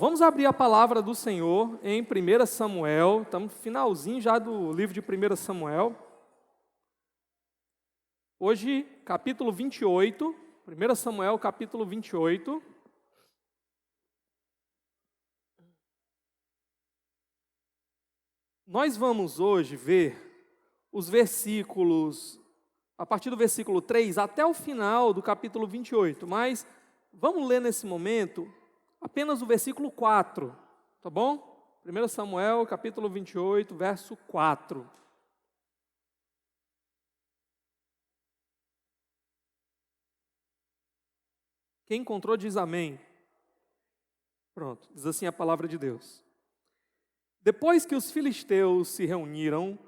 Vamos abrir a palavra do Senhor em 1 Samuel, estamos no finalzinho já do livro de 1 Samuel. Hoje, capítulo 28, 1 Samuel, capítulo 28. Nós vamos hoje ver os versículos, a partir do versículo 3 até o final do capítulo 28, mas vamos ler nesse momento apenas o versículo 4, tá bom? 1 Samuel, capítulo 28, verso 4. Quem encontrou diz amém. Pronto, diz assim a palavra de Deus. Depois que os filisteus se reuniram,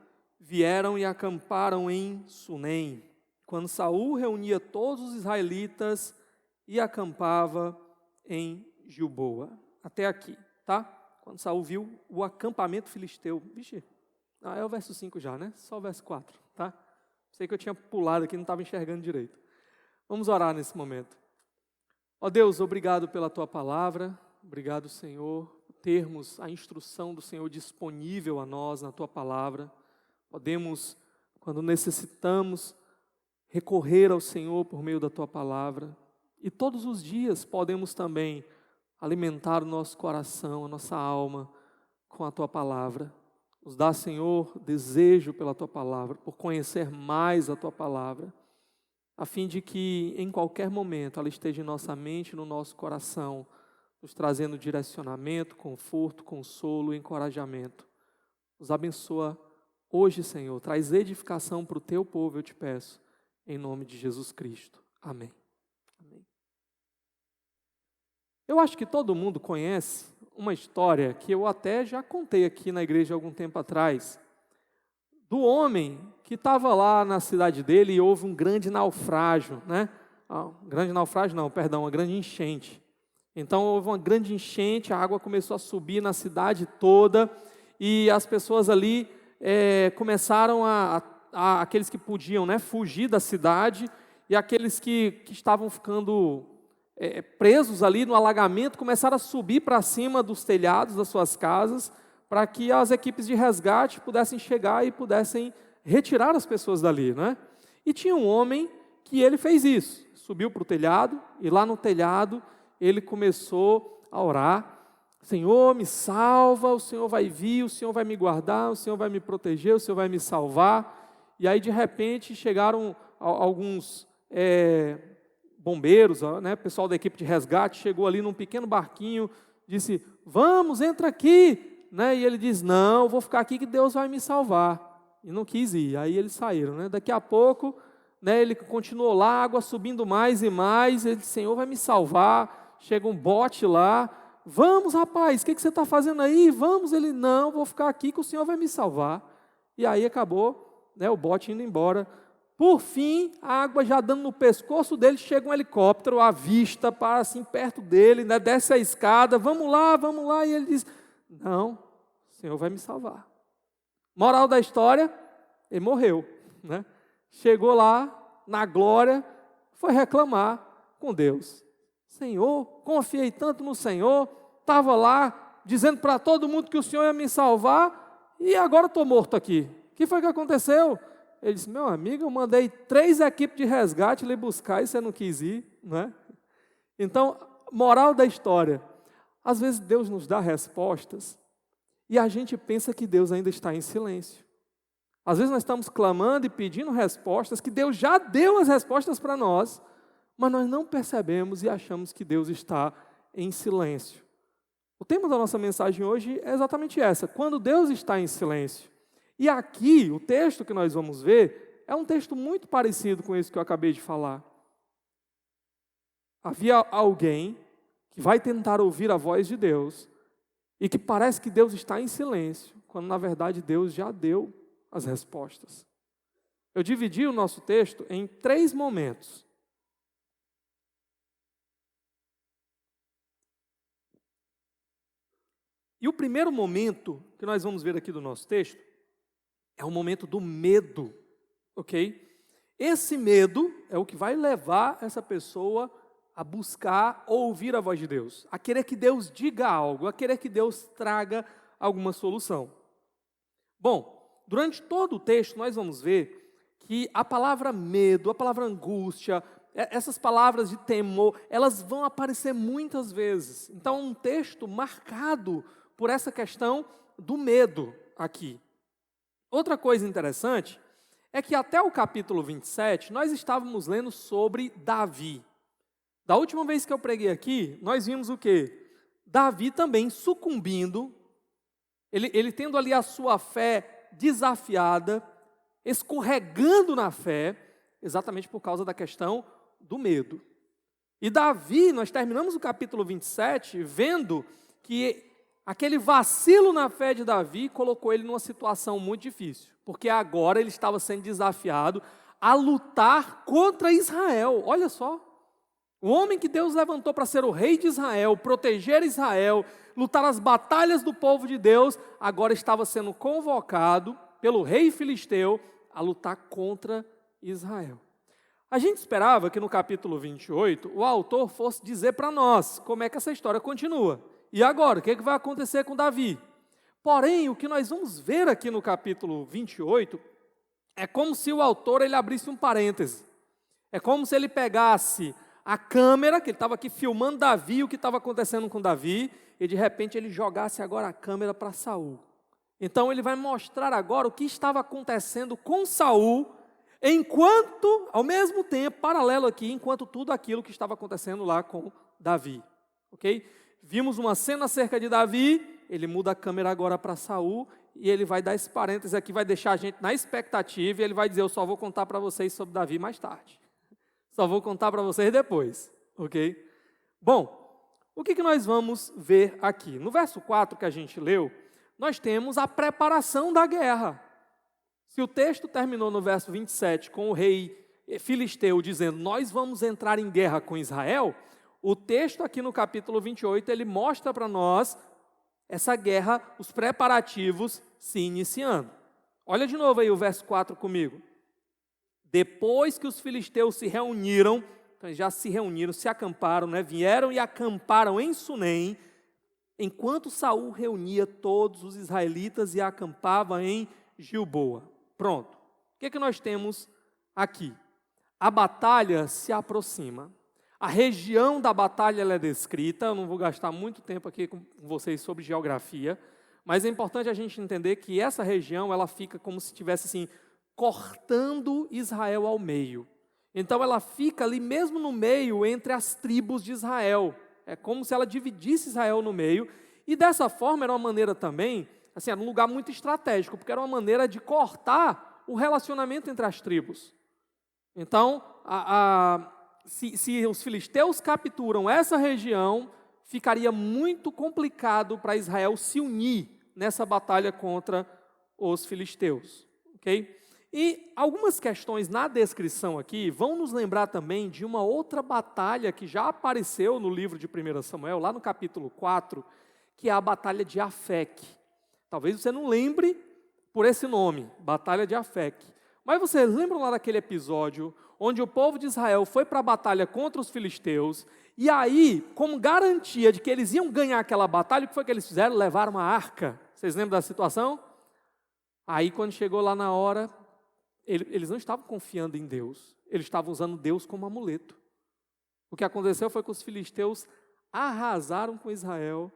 vieram e acamparam em Sunem, quando Saul reunia todos os israelitas e acampava em Gilboa. Até aqui, tá? Quando Saul viu o acampamento filisteu. Vixe, é o verso 5 já, né? Só o verso 4, tá? Sei que eu tinha pulado aqui, não estava enxergando direito. Vamos orar nesse momento. Ó Deus, obrigado pela Tua palavra. Obrigado, Senhor, por termos a instrução do Senhor disponível a nós na Tua palavra. Podemos, quando necessitamos, recorrer ao Senhor por meio da Tua palavra. E todos os dias podemos também alimentar o nosso coração, a nossa alma com a Tua palavra. Nos dá, Senhor, desejo pela Tua palavra, por conhecer mais a Tua palavra, a fim de que em qualquer momento ela esteja em nossa mente, no nosso coração, nos trazendo direcionamento, conforto, consolo e encorajamento. Nos abençoa hoje, Senhor, traz edificação para o Teu povo, eu te peço, em nome de Jesus Cristo. Amém. Amém. Eu acho que todo mundo conhece uma história que eu até já contei aqui na igreja algum tempo atrás, do homem que estava lá na cidade dele e houve um grande naufrágio, né? Grande naufrágio não, perdão, uma grande enchente. Então houve uma grande enchente, a água começou a subir na cidade toda e as pessoas ali começaram aqueles que podiam, né, fugir da cidade e aqueles que estavam ficando presos ali no alagamento começaram a subir para cima dos telhados das suas casas para que as equipes de resgate pudessem chegar e pudessem retirar as pessoas dali, né? E tinha um homem que ele fez isso, subiu para o telhado e lá no telhado ele começou a orar: Senhor, me salva, o Senhor vai vir, o Senhor vai me guardar, o Senhor vai me proteger, o Senhor vai me salvar. E aí de repente chegaram alguns bombeiros, né, pessoal da equipe de resgate, chegou ali num pequeno barquinho, disse: vamos, entra aqui, né? E ele diz: não, vou ficar aqui que Deus vai me salvar. E não quis ir, aí eles saíram, né? Daqui a pouco, né, ele continuou lá, a água subindo mais e mais, ele disse: Senhor vai me salvar. Chega um bote lá: vamos, rapaz, o que você está fazendo aí? Vamos. Ele: não, vou ficar aqui que o Senhor vai me salvar. E aí acabou, né, o bote indo embora. Por fim, a água já dando no pescoço dele, chega um helicóptero à vista, para assim perto dele, né, desce a escada: vamos lá, e ele diz: não, o Senhor vai me salvar. Moral da história, ele morreu, né? Chegou lá, na glória, foi reclamar com Deus: Senhor, confiei tanto no Senhor, estava lá, dizendo para todo mundo que o Senhor ia me salvar, e agora estou morto aqui. O que foi que aconteceu? Ele disse: meu amigo, eu mandei 3 equipes de resgate lhe buscar e você não quis ir, não é? Então, moral da história, às vezes Deus nos dá respostas e a gente pensa que Deus ainda está em silêncio. Às vezes nós estamos clamando e pedindo respostas, que Deus já deu as respostas para nós, mas nós não percebemos e achamos que Deus está em silêncio. O tema da nossa mensagem hoje é exatamente essa: quando Deus está em silêncio. E aqui, o texto que nós vamos ver, é um texto muito parecido com esse que eu acabei de falar. Havia alguém que vai tentar ouvir a voz de Deus, e que parece que Deus está em silêncio, quando na verdade Deus já deu as respostas. Eu dividi o nosso texto em 3 momentos. E o primeiro momento que nós vamos ver aqui do nosso texto é o momento do medo, ok? Esse medo é o que vai levar essa pessoa a buscar ouvir a voz de Deus, a querer que Deus diga algo, a querer que Deus traga alguma solução. Bom, durante todo o texto nós vamos ver que a palavra medo, a palavra angústia, essas palavras de temor, elas vão aparecer muitas vezes. Então, um texto marcado por essa questão do medo aqui. Outra coisa interessante é que até o capítulo 27, nós estávamos lendo sobre Davi. Da última vez que eu preguei aqui, nós vimos o quê? Davi também sucumbindo, ele tendo ali a sua fé desafiada, escorregando na fé, exatamente por causa da questão do medo. E Davi, nós terminamos o capítulo 27 vendo que aquele vacilo na fé de Davi colocou ele numa situação muito difícil, porque agora ele estava sendo desafiado a lutar contra Israel. Olha só, o homem que Deus levantou para ser o rei de Israel, proteger Israel, lutar as batalhas do povo de Deus, agora estava sendo convocado pelo rei filisteu a lutar contra Israel. A gente esperava que no capítulo 28 o autor fosse dizer para nós como é que essa história continua. E agora, o que vai acontecer com Davi? Porém, o que nós vamos ver aqui no capítulo 28 é como se o autor ele abrisse um parêntese. É como se ele pegasse a câmera, que ele estava aqui filmando Davi, o que estava acontecendo com Davi, e de repente ele jogasse agora a câmera para Saul. Então ele vai mostrar agora o que estava acontecendo com Saul, enquanto, ao mesmo tempo, paralelo aqui, enquanto tudo aquilo que estava acontecendo lá com Davi. Ok? Vimos uma cena acerca de Davi, ele muda a câmera agora para Saul, e ele vai dar esse parêntese aqui, vai deixar a gente na expectativa, e ele vai dizer, eu só vou contar para vocês sobre Davi mais tarde. Só vou contar para vocês depois, ok? Bom, o que nós vamos ver aqui? No verso 4 que a gente leu, nós temos a preparação da guerra. Se o texto terminou no verso 27 com o rei filisteu dizendo, nós vamos entrar em guerra com Israel, o texto aqui no capítulo 28, ele mostra para nós essa guerra, os preparativos se iniciando. Olha de novo aí o verso 4 comigo. Depois que os filisteus se reuniram, então já se reuniram, se acamparam, né? Vieram e acamparam em Sunem, enquanto Saul reunia todos os israelitas e acampava em Gilboa. Pronto. O que nós temos aqui? A batalha se aproxima. A região da batalha ela é descrita, eu não vou gastar muito tempo aqui com vocês sobre geografia, mas é importante a gente entender que essa região ela fica como se estivesse assim, cortando Israel ao meio. Então ela fica ali mesmo no meio entre as tribos de Israel. É como se ela dividisse Israel no meio, e dessa forma era uma maneira também, assim, era um lugar muito estratégico, porque era uma maneira de cortar o relacionamento entre as tribos. Então, se os filisteus capturam essa região, ficaria muito complicado para Israel se unir nessa batalha contra os filisteus. Ok? E algumas questões na descrição aqui vão nos lembrar também de uma outra batalha que já apareceu no livro de 1 Samuel, lá no capítulo 4, que é a batalha de Afec. Talvez você não lembre por esse nome, batalha de Afec. Mas vocês lembram lá daquele episódio onde o povo de Israel foi para a batalha contra os filisteus, e aí, como garantia de que eles iam ganhar aquela batalha, o que foi que eles fizeram? Levaram uma arca. Vocês lembram da situação? Aí, quando chegou lá na hora, eles não estavam confiando em Deus, eles estavam usando Deus como amuleto. O que aconteceu foi que os filisteus arrasaram com Israel,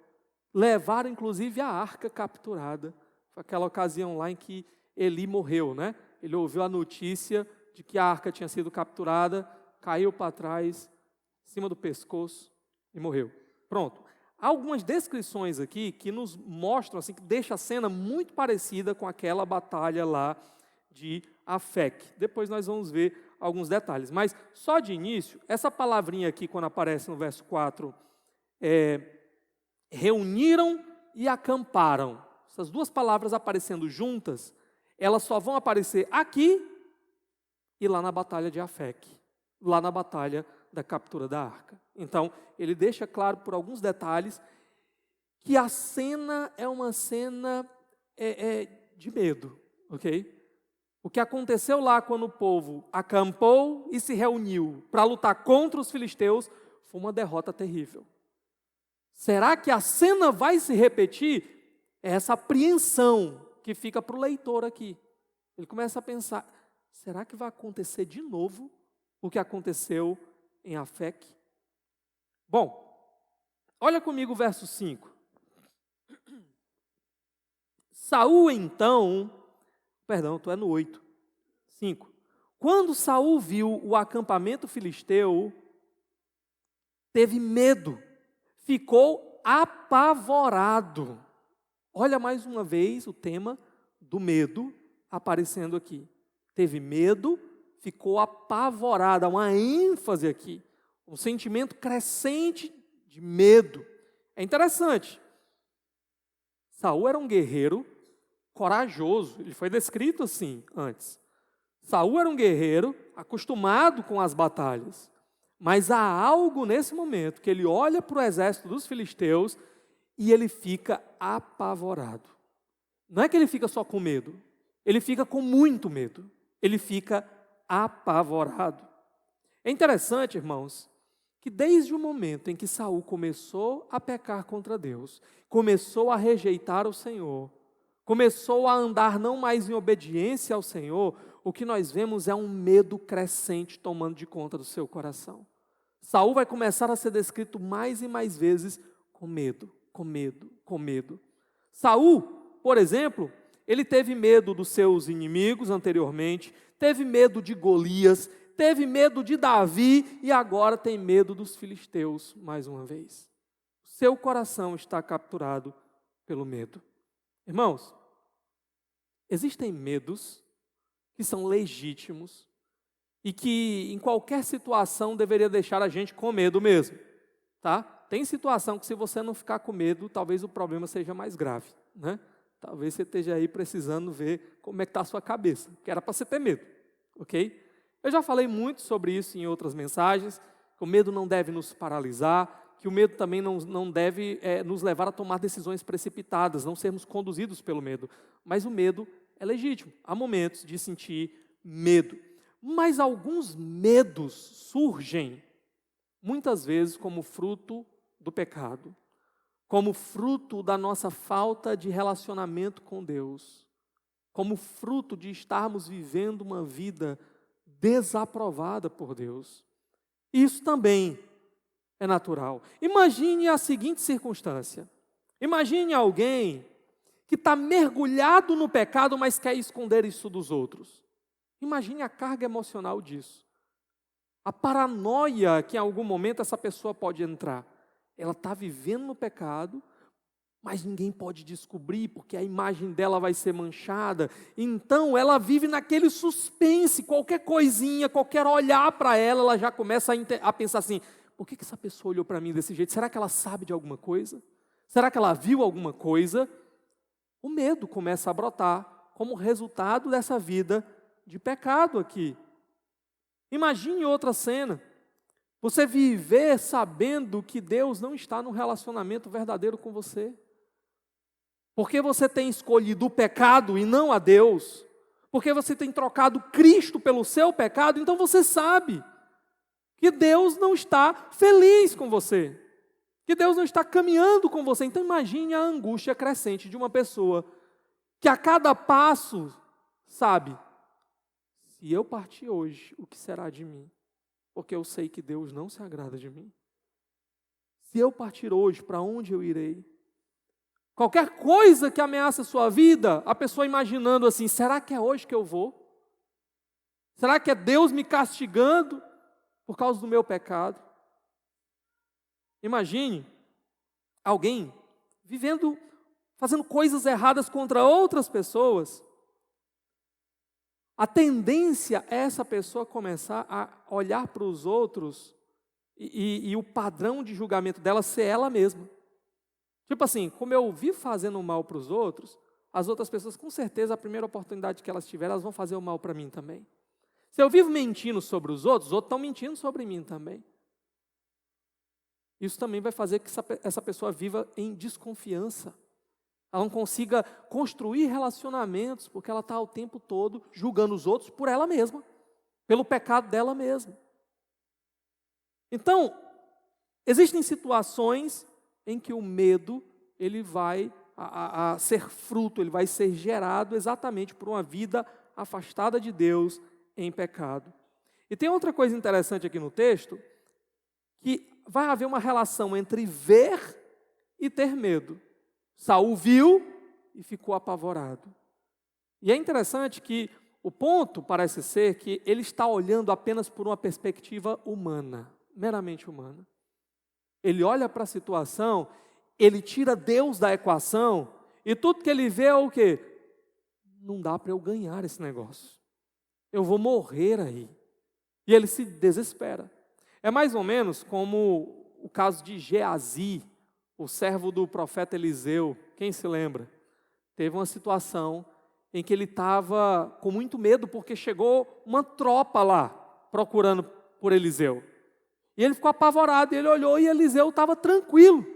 levaram inclusive a arca capturada. Foi aquela ocasião lá em que Eli morreu, né? Ele ouviu a notícia de que a arca tinha sido capturada, caiu para trás, em cima do pescoço e morreu. Pronto. Há algumas descrições aqui que nos mostram, assim, que deixa a cena muito parecida com aquela batalha lá de Afec. Depois nós vamos ver alguns detalhes. Mas, só de início, essa palavrinha aqui, quando aparece no verso 4, reuniram e acamparam. Essas duas palavras aparecendo juntas, elas só vão aparecer aqui e lá na batalha de Afec, lá na batalha da captura da arca. Então, ele deixa claro por alguns detalhes que a cena é uma cena de medo, ok? O que aconteceu lá quando o povo acampou e se reuniu para lutar contra os filisteus foi uma derrota terrível. Será que a cena vai se repetir? É essa apreensão que fica para o leitor aqui. Ele começa a pensar, será que vai acontecer de novo o que aconteceu em Afec? Bom, olha comigo o verso 5. Saul então, tu é no 8, 5. Quando Saul viu o acampamento filisteu, teve medo, ficou apavorado. Olha mais uma vez o tema do medo aparecendo aqui. Teve medo, ficou apavorado, há uma ênfase aqui, um sentimento crescente de medo. É interessante, Saul era um guerreiro corajoso, ele foi descrito assim antes. Saul era um guerreiro acostumado com as batalhas, mas há algo nesse momento que ele olha para o exército dos filisteus e ele fica apavorado. Não é que ele fica só com medo, ele fica com muito medo, ele fica apavorado. É interessante, irmãos, que desde o momento em que Saul começou a pecar contra Deus, começou a rejeitar o Senhor, começou a andar não mais em obediência ao Senhor, o que nós vemos é um medo crescente tomando de conta do seu coração. Saul vai começar a ser descrito mais e mais vezes com medo, com medo, com medo. Saul, por exemplo, ele teve medo dos seus inimigos anteriormente, teve medo de Golias, teve medo de Davi e agora tem medo dos filisteus mais uma vez. Seu coração está capturado pelo medo. Irmãos, existem medos que são legítimos e que em qualquer situação deveria deixar a gente com medo mesmo, tá? Tem situação que se você não ficar com medo, talvez o problema seja mais grave, né? Talvez você esteja aí precisando ver como é que está a sua cabeça, que era para você ter medo, ok? Eu já falei muito sobre isso em outras mensagens, que o medo não deve nos paralisar, que o medo também não deve nos levar a tomar decisões precipitadas, não sermos conduzidos pelo medo. Mas o medo é legítimo, há momentos de sentir medo. Mas alguns medos surgem, muitas vezes como fruto do pecado, como fruto da nossa falta de relacionamento com Deus, como fruto de estarmos vivendo uma vida desaprovada por Deus. Isso também é natural. Imagine a seguinte circunstância. Imagine alguém que está mergulhado no pecado, mas quer esconder isso dos outros. Imagine a carga emocional disso. A paranoia que em algum momento essa pessoa pode entrar. Ela está vivendo no pecado, mas ninguém pode descobrir, porque a imagem dela vai ser manchada. Então, ela vive naquele suspense, qualquer coisinha, qualquer olhar para ela, ela já começa a pensar assim, por que essa pessoa olhou para mim desse jeito? Será que ela sabe de alguma coisa? Será que ela viu alguma coisa? O medo começa a brotar como resultado dessa vida de pecado aqui. Imagine outra cena. Você viver sabendo que Deus não está num relacionamento verdadeiro com você. Porque você tem escolhido o pecado e não a Deus. Porque você tem trocado Cristo pelo seu pecado, então você sabe que Deus não está feliz com você. Que Deus não está caminhando com você. Então imagine a angústia crescente de uma pessoa que a cada passo sabe, se eu partir hoje, o que será de mim? Porque eu sei que Deus não se agrada de mim. Se eu partir hoje, para onde eu irei? Qualquer coisa que ameaça a sua vida, a pessoa imaginando assim, será que é hoje que eu vou? Será que é Deus me castigando por causa do meu pecado? Imagine alguém vivendo, fazendo coisas erradas contra outras pessoas. A tendência é essa pessoa começar a olhar para os outros e o padrão de julgamento dela ser ela mesma. Tipo assim, como eu vivo fazendo mal para os outros, as outras pessoas, com certeza, a primeira oportunidade que elas tiverem, elas vão fazer o mal para mim também. Se eu vivo mentindo sobre os outros estão mentindo sobre mim também. Isso também vai fazer que essa pessoa viva em desconfiança. Ela não consiga construir relacionamentos, porque ela está o tempo todo julgando os outros por ela mesma, pelo pecado dela mesma. Então, Existem situações em que o medo ele vai a ser fruto, ele vai ser gerado exatamente por uma vida afastada de Deus em pecado. E tem outra coisa interessante aqui no texto, que vai haver uma relação entre ver e ter medo. Saul viu e ficou apavorado. E é interessante que o ponto parece ser que ele está olhando apenas por uma perspectiva humana, meramente humana. Ele olha para a situação, ele tira Deus da equação, e tudo que ele vê é o quê? Não dá para eu ganhar esse negócio. Eu vou morrer aí. E ele se desespera. É mais ou menos como o caso de Geazi, o servo do profeta Eliseu. Quem se lembra? Teve uma situação em que ele estava com muito medo, porque chegou uma tropa lá, procurando por Eliseu. E ele ficou apavorado, ele olhou e Eliseu estava tranquilo.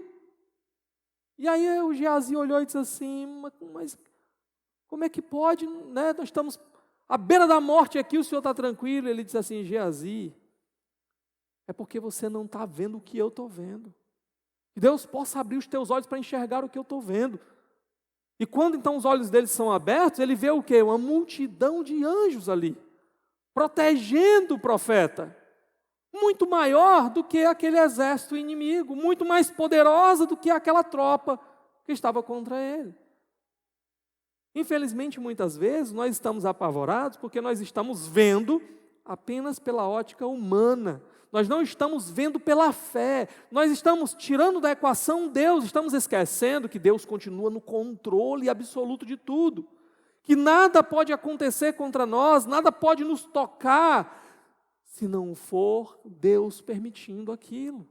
E aí o Geazi olhou e disse assim, mas como é que pode, né? Nós estamos à beira da morte aqui, o senhor está tranquilo? Ele disse assim, Geazi, é porque você não está vendo o que eu estou vendo. Que Deus possa abrir os teus olhos para enxergar o que eu estou vendo. E quando então os olhos dele são abertos, ele vê o quê? Uma multidão de anjos ali, protegendo o profeta. Muito maior do que aquele exército inimigo, muito mais poderosa do que aquela tropa que estava contra ele. Infelizmente, muitas vezes, nós estamos apavorados porque nós estamos vendo apenas pela ótica humana. Nós não estamos vendo pela fé. Nós estamos tirando da equação Deus, estamos esquecendo que Deus continua no controle absoluto de tudo. Que nada pode acontecer contra nós, nada pode nos tocar, se não for Deus permitindo aquilo.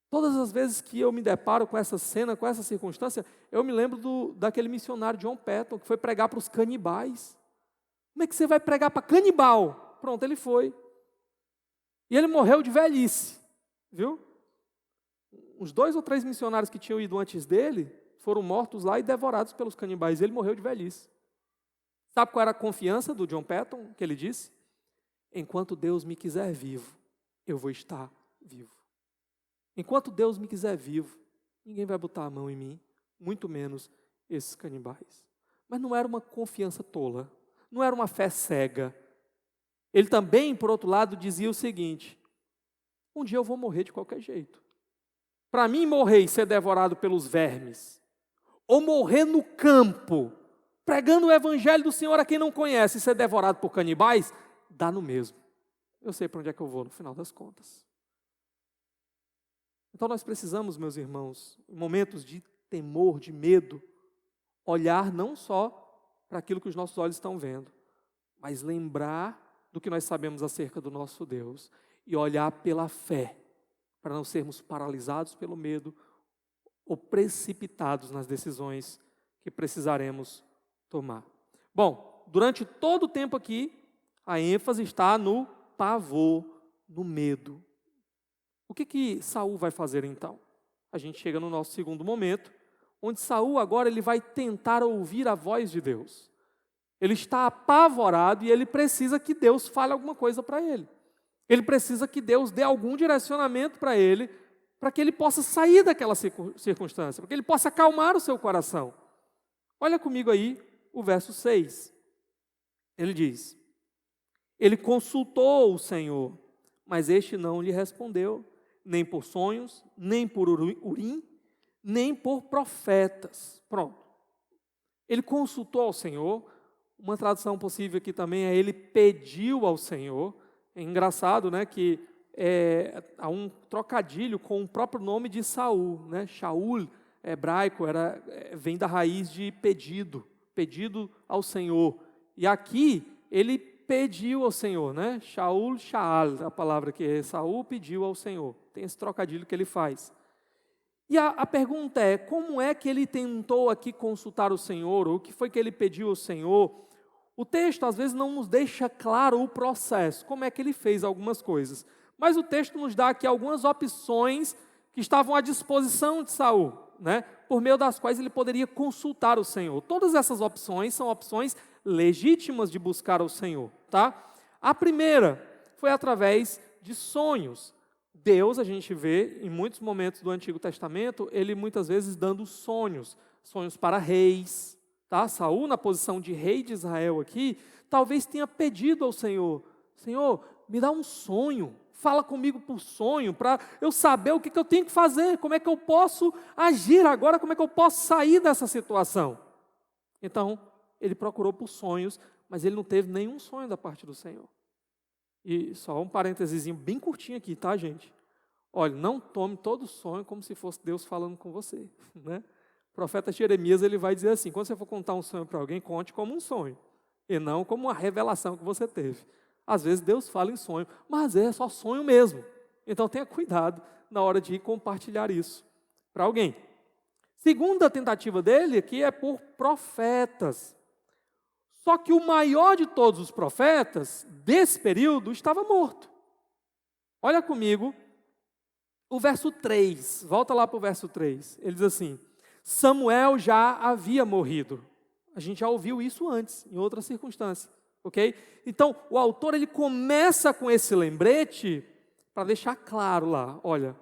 Todas as vezes que eu me deparo com essa cena, com essa circunstância, eu me lembro daquele missionário John Patton, que foi pregar para os canibais. Como é que você vai pregar para canibal? Pronto, ele foi. E ele morreu de velhice, viu? Uns 2 ou 3 missionários que tinham ido antes dele, foram mortos lá e devorados pelos canibais. Ele morreu de velhice. Sabe qual era a confiança do John Patton, que ele disse? Enquanto Deus me quiser vivo, eu vou estar vivo. Enquanto Deus me quiser vivo, ninguém vai botar a mão em mim, muito menos esses canibais. Mas não era uma confiança tola, não era uma fé cega. Ele também, por outro lado, dizia o seguinte, um dia eu vou morrer de qualquer jeito. Para mim, morrer e ser devorado pelos vermes, ou morrer no campo, pregando o evangelho do Senhor a quem não conhece e ser devorado por canibais, dá no mesmo. Eu sei para onde é que eu vou no final das contas. Então nós precisamos, meus irmãos, em momentos de temor, de medo, olhar não só para aquilo que os nossos olhos estão vendo, mas lembrar do que nós sabemos acerca do nosso Deus e olhar pela fé, para não sermos paralisados pelo medo ou precipitados nas decisões que precisaremos tomar. Bom, durante todo o tempo aqui, a ênfase está no pavor, no medo. O que Saul vai fazer então? A gente chega no nosso segundo momento, onde Saul agora ele vai tentar ouvir a voz de Deus. Ele está apavorado e ele precisa que Deus fale alguma coisa para ele. Ele precisa que Deus dê algum direcionamento para ele, para que ele possa sair daquela circunstância, para que ele possa acalmar o seu coração. Olha comigo aí o verso 6. Ele diz, ele consultou o Senhor, mas este não lhe respondeu, nem por sonhos, nem por urim, nem por profetas. Pronto. Ele consultou ao Senhor. Uma tradução possível aqui também é ele pediu ao Senhor. É engraçado, né, que há um trocadilho com o próprio nome de Saul, né? Shaul, hebraico, vem da raiz de pedido, pedido ao Senhor. E aqui ele pediu ao Senhor, né? Shaul, Shaal, a palavra que é Saul pediu ao Senhor. Tem esse trocadilho que ele faz. E a pergunta é, como é que ele tentou aqui consultar o Senhor? Ou o que foi que ele pediu ao Senhor? O texto às vezes não nos deixa claro o processo, como é que ele fez algumas coisas. Mas o texto nos dá aqui algumas opções que estavam à disposição de Saul, né? Por meio das quais ele poderia consultar o Senhor. Todas essas opções são opções legítimas de buscar o Senhor, tá? A primeira foi através de sonhos. Deus, a gente vê em muitos momentos do Antigo Testamento, ele muitas vezes dando sonhos para reis, tá? Saul, na posição de rei de Israel aqui, talvez tenha pedido ao Senhor: Senhor, me dá um sonho, fala comigo por sonho, para eu saber o que eu tenho que fazer, como é que eu posso agir agora, como é que eu posso sair dessa situação. Então, ele procurou por sonhos, mas ele não teve nenhum sonho da parte do Senhor. E só um parênteses bem curtinho aqui, tá, gente? Olha, não tome todo sonho como se fosse Deus falando com você, né? O profeta Jeremias, ele vai dizer assim: quando você for contar um sonho para alguém, conte como um sonho, e não como uma revelação que você teve. Às vezes Deus fala em sonho, mas é só sonho mesmo. Então tenha cuidado na hora de compartilhar isso para alguém. Segunda tentativa dele aqui é por profetas. Só que o maior de todos os profetas desse período estava morto. Olha comigo o verso 3, volta lá para o verso 3. Ele diz assim: Samuel já havia morrido. A gente já ouviu isso antes, em outra circunstância, ok? Então, o autor ele começa com esse lembrete para deixar claro lá: olha,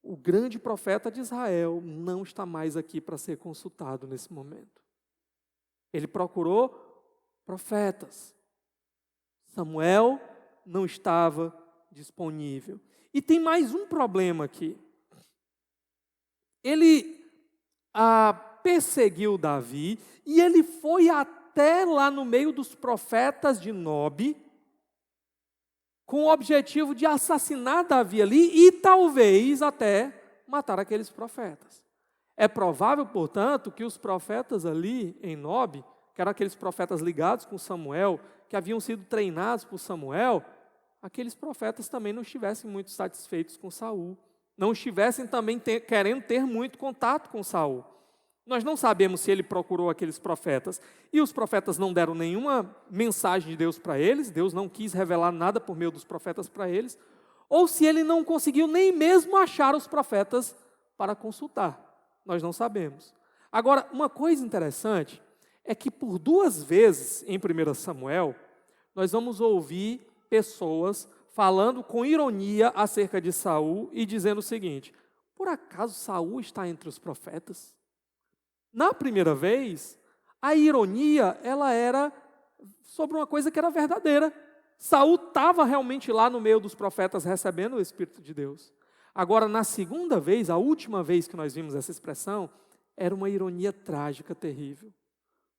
o grande profeta de Israel não está mais aqui para ser consultado nesse momento. Ele procurou profetas. Samuel não estava disponível. E tem mais um problema aqui. Ele perseguiu Davi e ele foi até lá no meio dos profetas de Nob com o objetivo de assassinar Davi ali e talvez até matar aqueles profetas. É provável, portanto, que os profetas ali em Nob, que eram aqueles profetas ligados com Samuel, que haviam sido treinados por Samuel, aqueles profetas também não estivessem muito satisfeitos com Saul, não estivessem também querendo ter muito contato com Saul. Nós não sabemos se ele procurou aqueles profetas e os profetas não deram nenhuma mensagem de Deus para eles, Deus não quis revelar nada por meio dos profetas para eles, ou se ele não conseguiu nem mesmo achar os profetas para consultar. Nós não sabemos. Agora, uma coisa interessante é que por 2 vezes em 1 Samuel, nós vamos ouvir pessoas falando com ironia acerca de Saul e dizendo o seguinte: por acaso Saul está entre os profetas? Na primeira vez, a ironia ela era sobre uma coisa que era verdadeira. Saul estava realmente lá no meio dos profetas recebendo o Espírito de Deus. Agora, na segunda vez, a última vez que nós vimos essa expressão, era uma ironia trágica, terrível.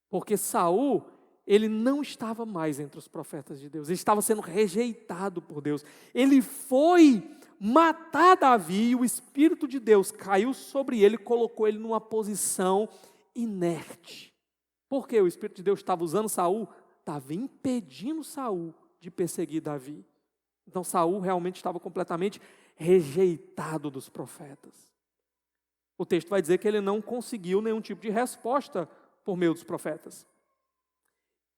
Porque Saul, ele não estava mais entre os profetas de Deus, ele estava sendo rejeitado por Deus. Ele foi matar Davi e o Espírito de Deus caiu sobre ele e colocou ele numa posição inerte. Porque o Espírito de Deus estava usando Saul, estava impedindo Saul de perseguir Davi. Então Saul realmente estava completamente rejeitado dos profetas. O texto vai dizer que ele não conseguiu nenhum tipo de resposta por meio dos profetas.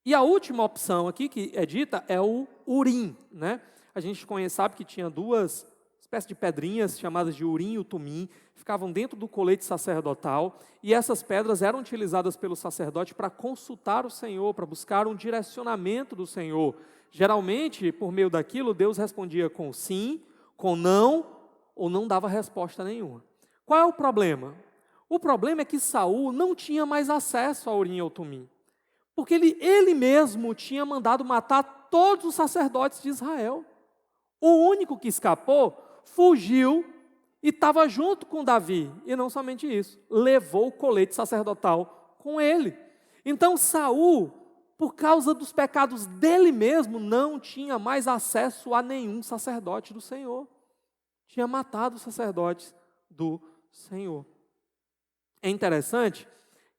E a última opção aqui que é dita é o Urim, né? A gente sabe que tinha 2 espécies de pedrinhas chamadas de Urim e o Tumim, ficavam dentro do colete sacerdotal, e essas pedras eram utilizadas pelo sacerdote para consultar o Senhor, para buscar um direcionamento do Senhor. Geralmente, por meio daquilo, Deus respondia com sim, com não, ou não dava resposta nenhuma. Qual é o problema? O problema é que Saul não tinha mais acesso a Urim e ao Tumim, porque ele mesmo tinha mandado matar todos os sacerdotes de Israel. O único que escapou fugiu e estava junto com Davi, e não somente isso, levou o colete sacerdotal com ele. Então Saul, por causa dos pecados dele mesmo, não tinha mais acesso a nenhum sacerdote do Senhor. Tinha matado os sacerdotes do Senhor. É interessante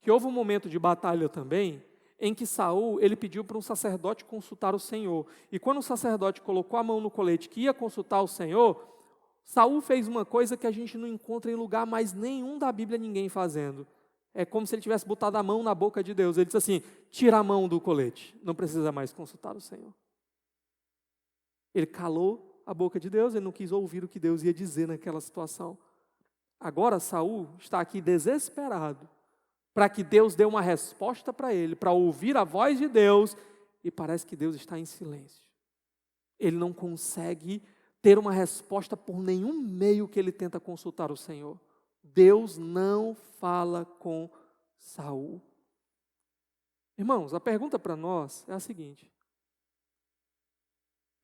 que houve um momento de batalha também, em que Saul, ele pediu para um sacerdote consultar o Senhor. E quando o sacerdote colocou a mão no colete que ia consultar o Senhor, Saul fez uma coisa que a gente não encontra em lugar mais nenhum da Bíblia ninguém fazendo. É como se ele tivesse botado a mão na boca de Deus. Ele disse assim: tira a mão do colete, não precisa mais consultar o Senhor. Ele calou a boca de Deus, ele não quis ouvir o que Deus ia dizer naquela situação. Agora Saul está aqui desesperado, para que Deus dê uma resposta para ele, para ouvir a voz de Deus, e parece que Deus está em silêncio. Ele não consegue ter uma resposta por nenhum meio que ele tenta consultar o Senhor. Deus não fala com Saul. Irmãos, a pergunta para nós é a seguinte: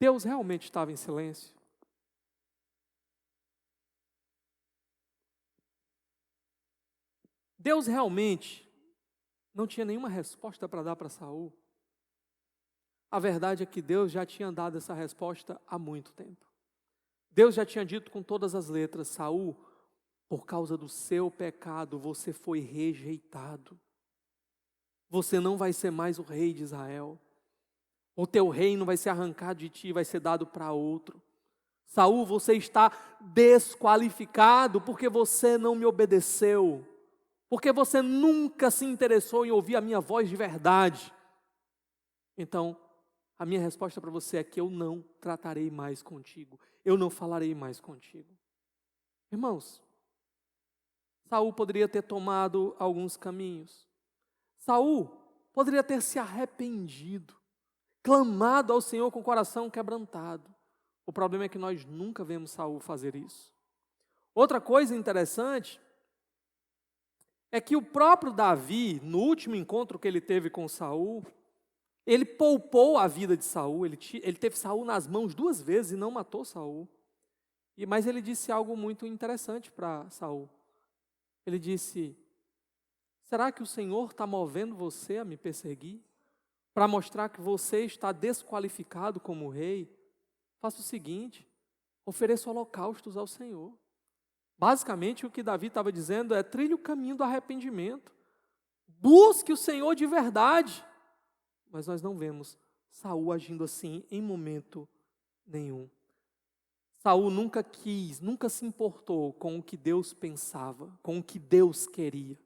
Deus realmente estava em silêncio? Deus realmente não tinha nenhuma resposta para dar para Saul? A verdade é que Deus já tinha dado essa resposta há muito tempo. Deus já tinha dito com todas as letras: Saul, por causa do seu pecado, você foi rejeitado. Você não vai ser mais o rei de Israel. O teu reino vai ser arrancado de ti, vai ser dado para outro. Saul, você está desqualificado porque você não me obedeceu. Porque você nunca se interessou em ouvir a minha voz de verdade. Então, a minha resposta para você é que eu não tratarei mais contigo. Eu não falarei mais contigo. Irmãos, Saul poderia ter tomado alguns caminhos. Saul poderia ter se arrependido, clamado ao Senhor com o coração quebrantado. O problema é que nós nunca vemos Saul fazer isso. Outra coisa interessante é que o próprio Davi, no último encontro que ele teve com Saul, ele poupou a vida de Saul, ele teve Saul nas mãos 2 vezes e não matou Saul. Mas ele disse algo muito interessante para Saul. Ele disse: será que o Senhor está movendo você a me perseguir? Para mostrar que você está desqualificado como rei? Faça o seguinte: ofereça holocaustos ao Senhor. Basicamente, o que Davi estava dizendo é: trilhe o caminho do arrependimento. Busque o Senhor de verdade. Mas nós não vemos Saul agindo assim em momento nenhum. Saul nunca quis, nunca se importou com o que Deus pensava, com o que Deus queria.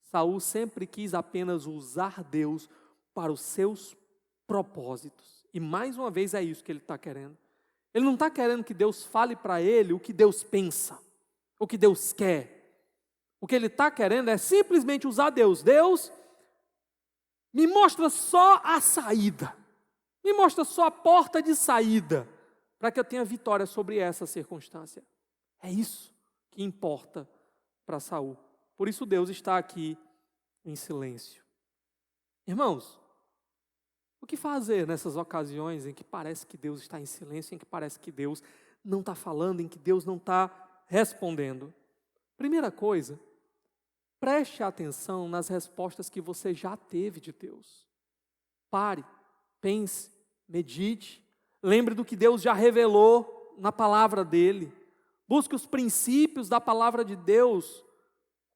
Saul sempre quis apenas usar Deus para os seus propósitos. E mais uma vez é isso que ele está querendo. Ele não está querendo que Deus fale para ele o que Deus pensa, o que Deus quer. O que ele está querendo é simplesmente usar Deus. Deus, me mostra só a saída. Me mostra só a porta de saída, para que eu tenha vitória sobre essa circunstância. É isso que importa para Saul. Por isso Deus está aqui em silêncio. Irmãos, o que fazer nessas ocasiões em que parece que Deus está em silêncio, em que parece que Deus não está falando, em que Deus não está respondendo? Primeira coisa, preste atenção nas respostas que você já teve de Deus. Pare, pense, medite, lembre do que Deus já revelou na palavra dele. Busque os princípios da palavra de Deus.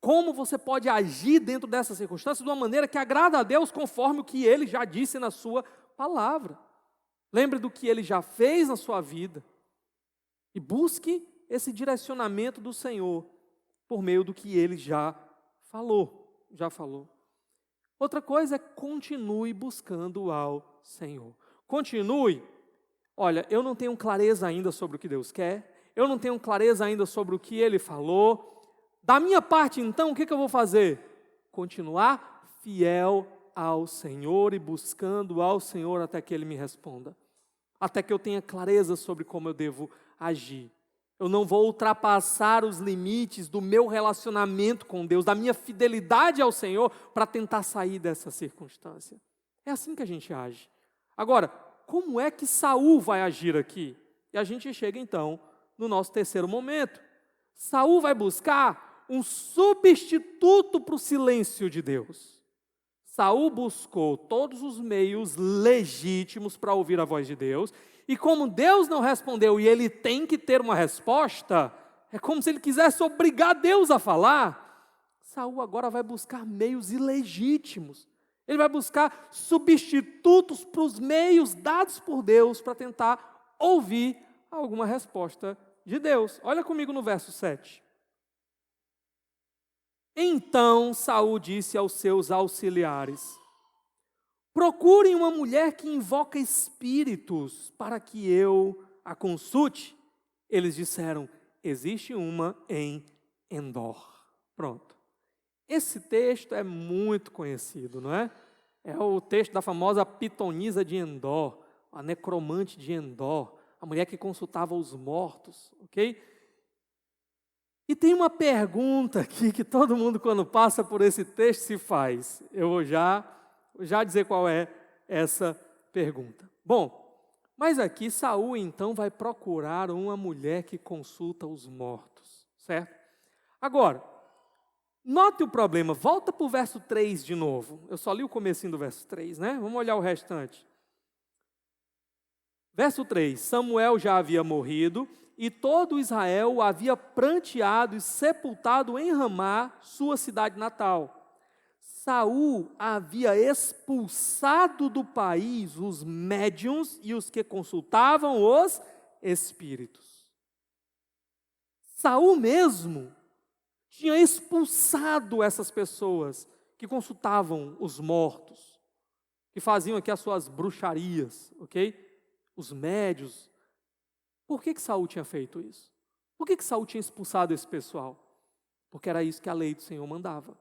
Como você pode agir dentro dessas circunstâncias de uma maneira que agrada a Deus conforme o que Ele já disse na sua palavra. Lembre do que Ele já fez na sua vida. E busque esse direcionamento do Senhor por meio do que Ele já falou. Outra coisa é: continue buscando ao Senhor. Continue. Olha, eu não tenho clareza ainda sobre o que Deus quer. Eu não tenho clareza ainda sobre o que Ele falou. Da minha parte, então, o que eu vou fazer? Continuar fiel ao Senhor e buscando ao Senhor até que Ele me responda. Até que eu tenha clareza sobre como eu devo agir. Eu não vou ultrapassar os limites do meu relacionamento com Deus, da minha fidelidade ao Senhor, para tentar sair dessa circunstância. É assim que a gente age. Agora, como é que Saul vai agir aqui? E a gente chega, então, no nosso terceiro momento. Saul vai buscar um substituto para o silêncio de Deus. Saul buscou todos os meios legítimos para ouvir a voz de Deus, e como Deus não respondeu e ele tem que ter uma resposta, é como se ele quisesse obrigar Deus a falar. Saul agora vai buscar meios ilegítimos. Ele vai buscar substitutos para os meios dados por Deus para tentar ouvir alguma resposta de Deus. Olha comigo no verso 7. Então Saul disse aos seus auxiliares: procurem uma mulher que invoca espíritos para que eu a consulte. Eles disseram: existe uma em Endor. Pronto. Esse texto é muito conhecido, não é? É o texto da famosa pitonisa de Endor, a necromante de Endor, a mulher que consultava os mortos, ok? E tem uma pergunta aqui que todo mundo, quando passa por esse texto, se faz. Eu vou já dizer qual é essa pergunta. Bom, mas aqui Saul então vai procurar uma mulher que consulta os mortos, certo? Agora, note o problema, volta para o verso 3 de novo. Eu só li o comecinho do verso 3, né? Vamos olhar o restante. Verso 3, Samuel já havia morrido e todo Israel o havia pranteado e sepultado em Ramá, sua cidade natal. Saul havia expulsado do país os médiuns e os que consultavam os espíritos. Saul mesmo tinha expulsado essas pessoas que consultavam os mortos, que faziam aqui as suas bruxarias, ok? Os médios. Por que Saul tinha feito isso? Por que Saul tinha expulsado esse pessoal? Porque era isso que a lei do Senhor mandava.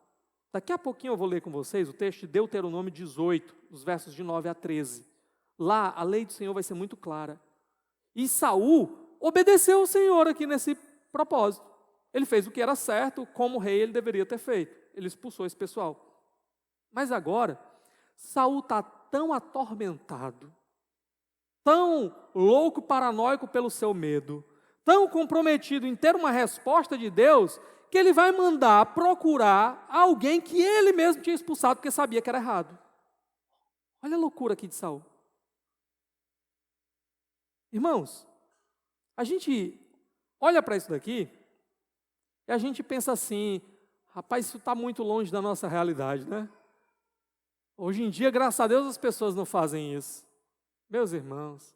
Daqui a pouquinho eu vou ler com vocês o texto de Deuteronômio 18, dos versos de 9 a 13. Lá a lei do Senhor vai ser muito clara. E Saul obedeceu ao Senhor aqui nesse propósito. Ele fez o que era certo, como rei ele deveria ter feito. Ele expulsou esse pessoal. Mas agora, Saul está tão atormentado, tão louco, paranoico pelo seu medo, tão comprometido em ter uma resposta de Deus, que ele vai mandar procurar alguém que ele mesmo tinha expulsado, porque sabia que era errado. Olha a loucura aqui de Saul. Irmãos, a gente olha para isso daqui e a gente pensa assim, rapaz, isso está muito longe da nossa realidade, né? Hoje em dia, graças a Deus, as pessoas não fazem isso. Meus irmãos,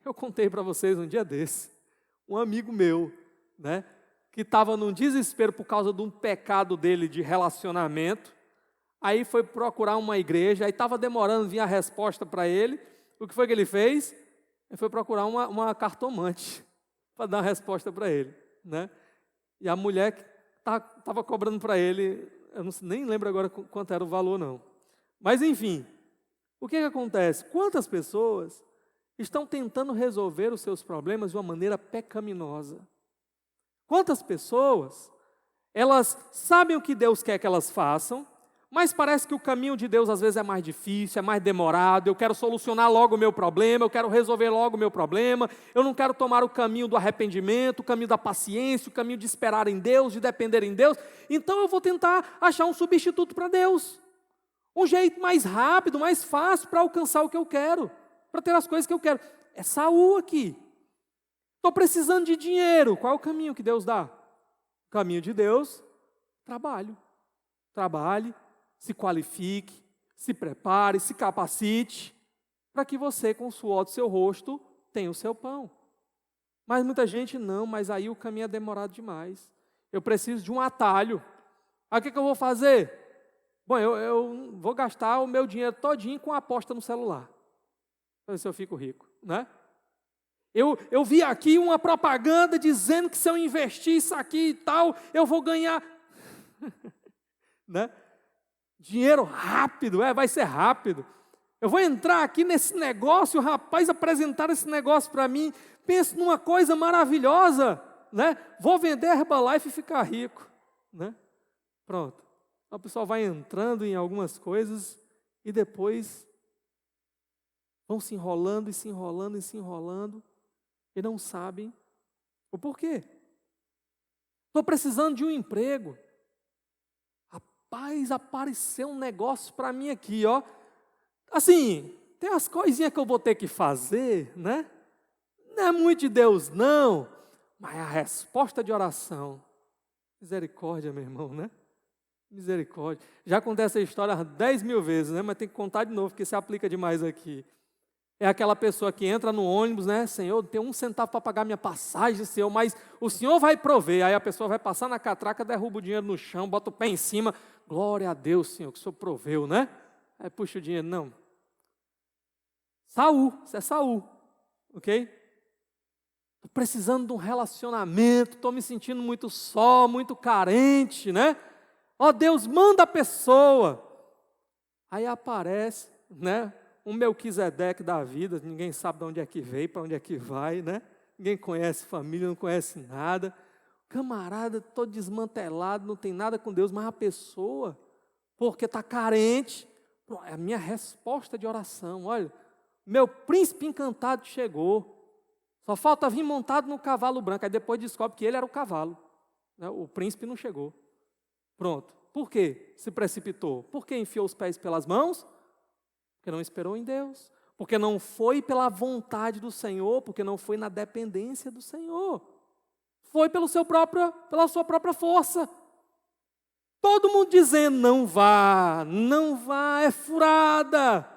eu contei para vocês um dia desse, um amigo meu, né, que estava num desespero por causa de um pecado dele de relacionamento, aí foi procurar uma igreja, aí estava demorando vir a resposta para ele. O que foi que ele fez? Ele foi procurar uma cartomante para dar uma resposta para ele, né? E a mulher que estava cobrando para ele, eu nem lembro agora quanto era o valor não. Mas enfim, o que acontece? Quantas pessoas estão tentando resolver os seus problemas de uma maneira pecaminosa? Quantas pessoas, elas sabem o que Deus quer que elas façam, mas parece que o caminho de Deus às vezes é mais difícil, é mais demorado, eu quero solucionar logo o meu problema, eu quero resolver logo o meu problema, eu não quero tomar o caminho do arrependimento, o caminho da paciência, o caminho de esperar em Deus, de depender em Deus, então eu vou tentar achar um substituto para Deus. Um jeito mais rápido, mais fácil para alcançar o que eu quero, para ter as coisas que eu quero. É Saul aqui. Estou precisando de dinheiro. Qual é o caminho que Deus dá? O caminho de Deus, trabalho. Trabalhe, se qualifique, se prepare, se capacite, para que você, com o suor do seu rosto, tenha o seu pão. Mas muita gente não, mas aí o caminho é demorado demais. Eu preciso de um atalho. Aí o que eu vou fazer? Bom, eu vou gastar o meu dinheiro todinho com aposta no celular, para ver se eu fico rico, né? Eu vi aqui uma propaganda dizendo que se eu investir isso aqui e tal, eu vou ganhar, né? Dinheiro rápido, vai ser rápido. Eu vou entrar aqui nesse negócio, o rapaz apresentar esse negócio para mim, penso numa coisa maravilhosa, né? Vou vender Herbalife e ficar rico, né? Pronto. O pessoal vai entrando em algumas coisas e depois vão se enrolando e se enrolando e se enrolando e não sabem o porquê. Estou precisando de um emprego. Rapaz, apareceu um negócio para mim aqui, ó. Assim, tem as coisinhas que eu vou ter que fazer, né? Não é muito de Deus, não. Mas a resposta de oração. Misericórdia, meu irmão, né? Misericórdia. Já contei essa história 10.000 vezes, né? Mas tem que contar de novo, porque se aplica demais aqui. É aquela pessoa que entra no ônibus, né? Senhor, tem 1 centavo para pagar minha passagem, Senhor, mas o Senhor vai prover. Aí a pessoa vai passar na catraca, derruba o dinheiro no chão, bota o pé em cima. Glória a Deus, Senhor, que o Senhor proveu, né? Aí puxa o dinheiro. Não. Saul, isso é Saul, ok? Estou precisando de um relacionamento, estou me sentindo muito só, muito carente, né? Ó Deus, manda a pessoa. Aí aparece, né, Um Melquisedeque da vida, ninguém sabe de onde é que veio, para onde é que vai, né? Ninguém conhece família, não conhece nada. Camarada todo desmantelado, não tem nada com Deus, mas a pessoa, porque está carente, é a minha resposta de oração. Olha, meu príncipe encantado chegou. Só falta vir montado no cavalo branco. Aí depois descobre que ele era o cavalo, né? O príncipe não chegou. Pronto. Por quê? Se precipitou. Por que enfiou os pés pelas mãos? Porque não esperou em Deus. Porque não foi pela vontade do Senhor, porque não foi na dependência do Senhor. Foi pela sua própria força. Todo mundo dizendo, não vá, é furada.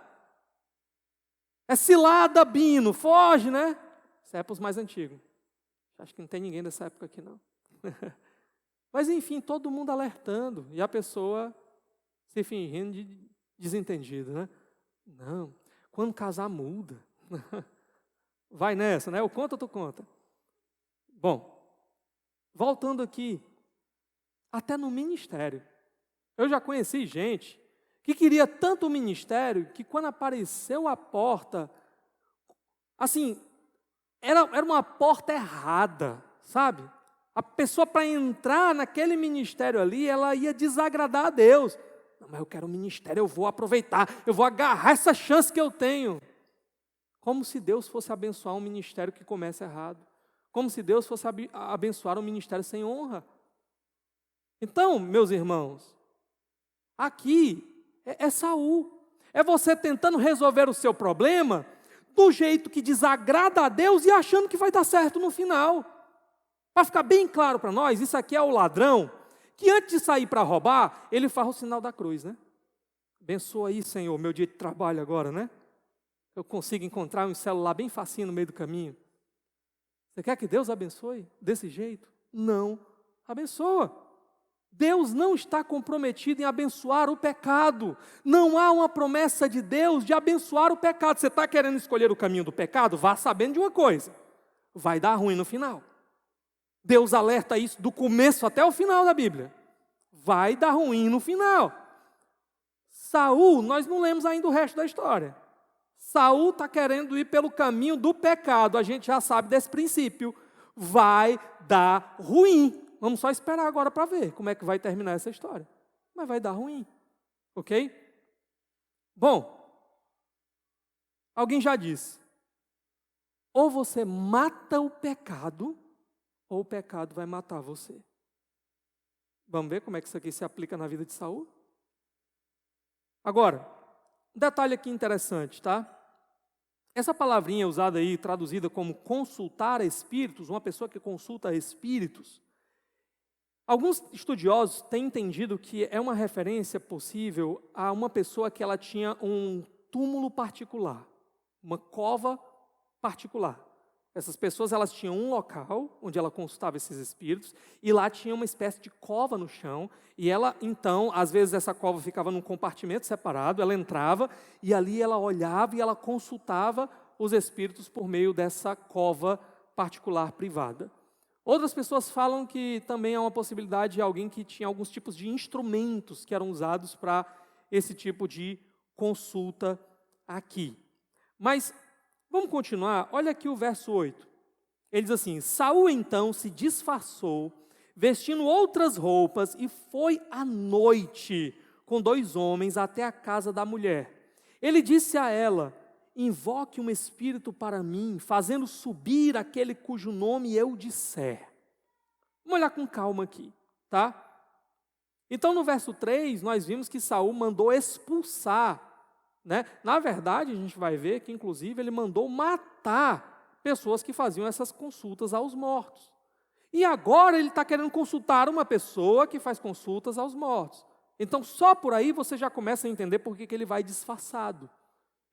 É cilada, Bino, foge, né? Isso é para os mais antigos. Acho que não tem ninguém dessa época aqui, não. Mas, enfim, todo mundo alertando. E a pessoa se fingindo de desentendida, né? Não, quando casar muda. Vai nessa, né? Eu conto ou tu conta? Bom, voltando aqui, até no ministério. Eu já conheci gente que queria tanto o ministério que quando apareceu a porta, assim, era uma porta errada, sabe? A pessoa para entrar naquele ministério ali, ela ia desagradar a Deus. Não, mas eu quero um ministério, eu vou aproveitar, eu vou agarrar essa chance que eu tenho. Como se Deus fosse abençoar um ministério que começa errado. Como se Deus fosse abençoar um ministério sem honra. Então, meus irmãos, aqui é Saul. É você tentando resolver o seu problema do jeito que desagrada a Deus e achando que vai dar certo no final. Para ficar bem claro para nós, isso aqui é o ladrão que antes de sair para roubar, ele faz o sinal da cruz, né? Abençoa aí, Senhor, meu dia de trabalho agora, né? Eu consigo encontrar um celular bem facinho no meio do caminho. Você quer que Deus abençoe desse jeito? Não. Abençoa. Deus não está comprometido em abençoar o pecado. Não há uma promessa de Deus de abençoar o pecado. Você está querendo escolher o caminho do pecado? Vá sabendo de uma coisa. Vai dar ruim no final. Deus alerta isso do começo até o final da Bíblia. Vai dar ruim no final. Saul, nós não lemos ainda o resto da história. Saul está querendo ir pelo caminho do pecado. A gente já sabe desse princípio. Vai dar ruim. Vamos só esperar agora para ver como é que vai terminar essa história. Mas vai dar ruim. Ok? Bom, alguém já disse. Ou você mata o pecado, ou o pecado vai matar você. Vamos ver como é que isso aqui se aplica na vida de Saul? Agora, um detalhe aqui interessante, tá? Essa palavrinha usada aí, traduzida como consultar espíritos, uma pessoa que consulta espíritos, alguns estudiosos têm entendido que é uma referência possível a uma pessoa que ela tinha um túmulo particular, uma cova particular. Essas pessoas, elas tinham um local onde ela consultava esses espíritos, e lá tinha uma espécie de cova no chão, e ela, então, às vezes essa cova ficava num compartimento separado, ela entrava, e ali ela olhava e ela consultava os espíritos por meio dessa cova particular privada. Outras pessoas falam que também há uma possibilidade de alguém que tinha alguns tipos de instrumentos que eram usados para esse tipo de consulta aqui. Mas vamos continuar, olha aqui o verso 8. Ele diz assim: Saul então se disfarçou, vestindo outras roupas, e foi à noite com 2 homens até a casa da mulher. Ele disse a ela: invoque um espírito para mim, fazendo subir aquele cujo nome eu disser. Vamos olhar com calma aqui, tá? Então no verso 3, nós vimos que Saul mandou expulsar, né? Na verdade, a gente vai ver que, inclusive, ele mandou matar pessoas que faziam essas consultas aos mortos. E agora ele está querendo consultar uma pessoa que faz consultas aos mortos. Então, só por aí você já começa a entender por que ele vai disfarçado.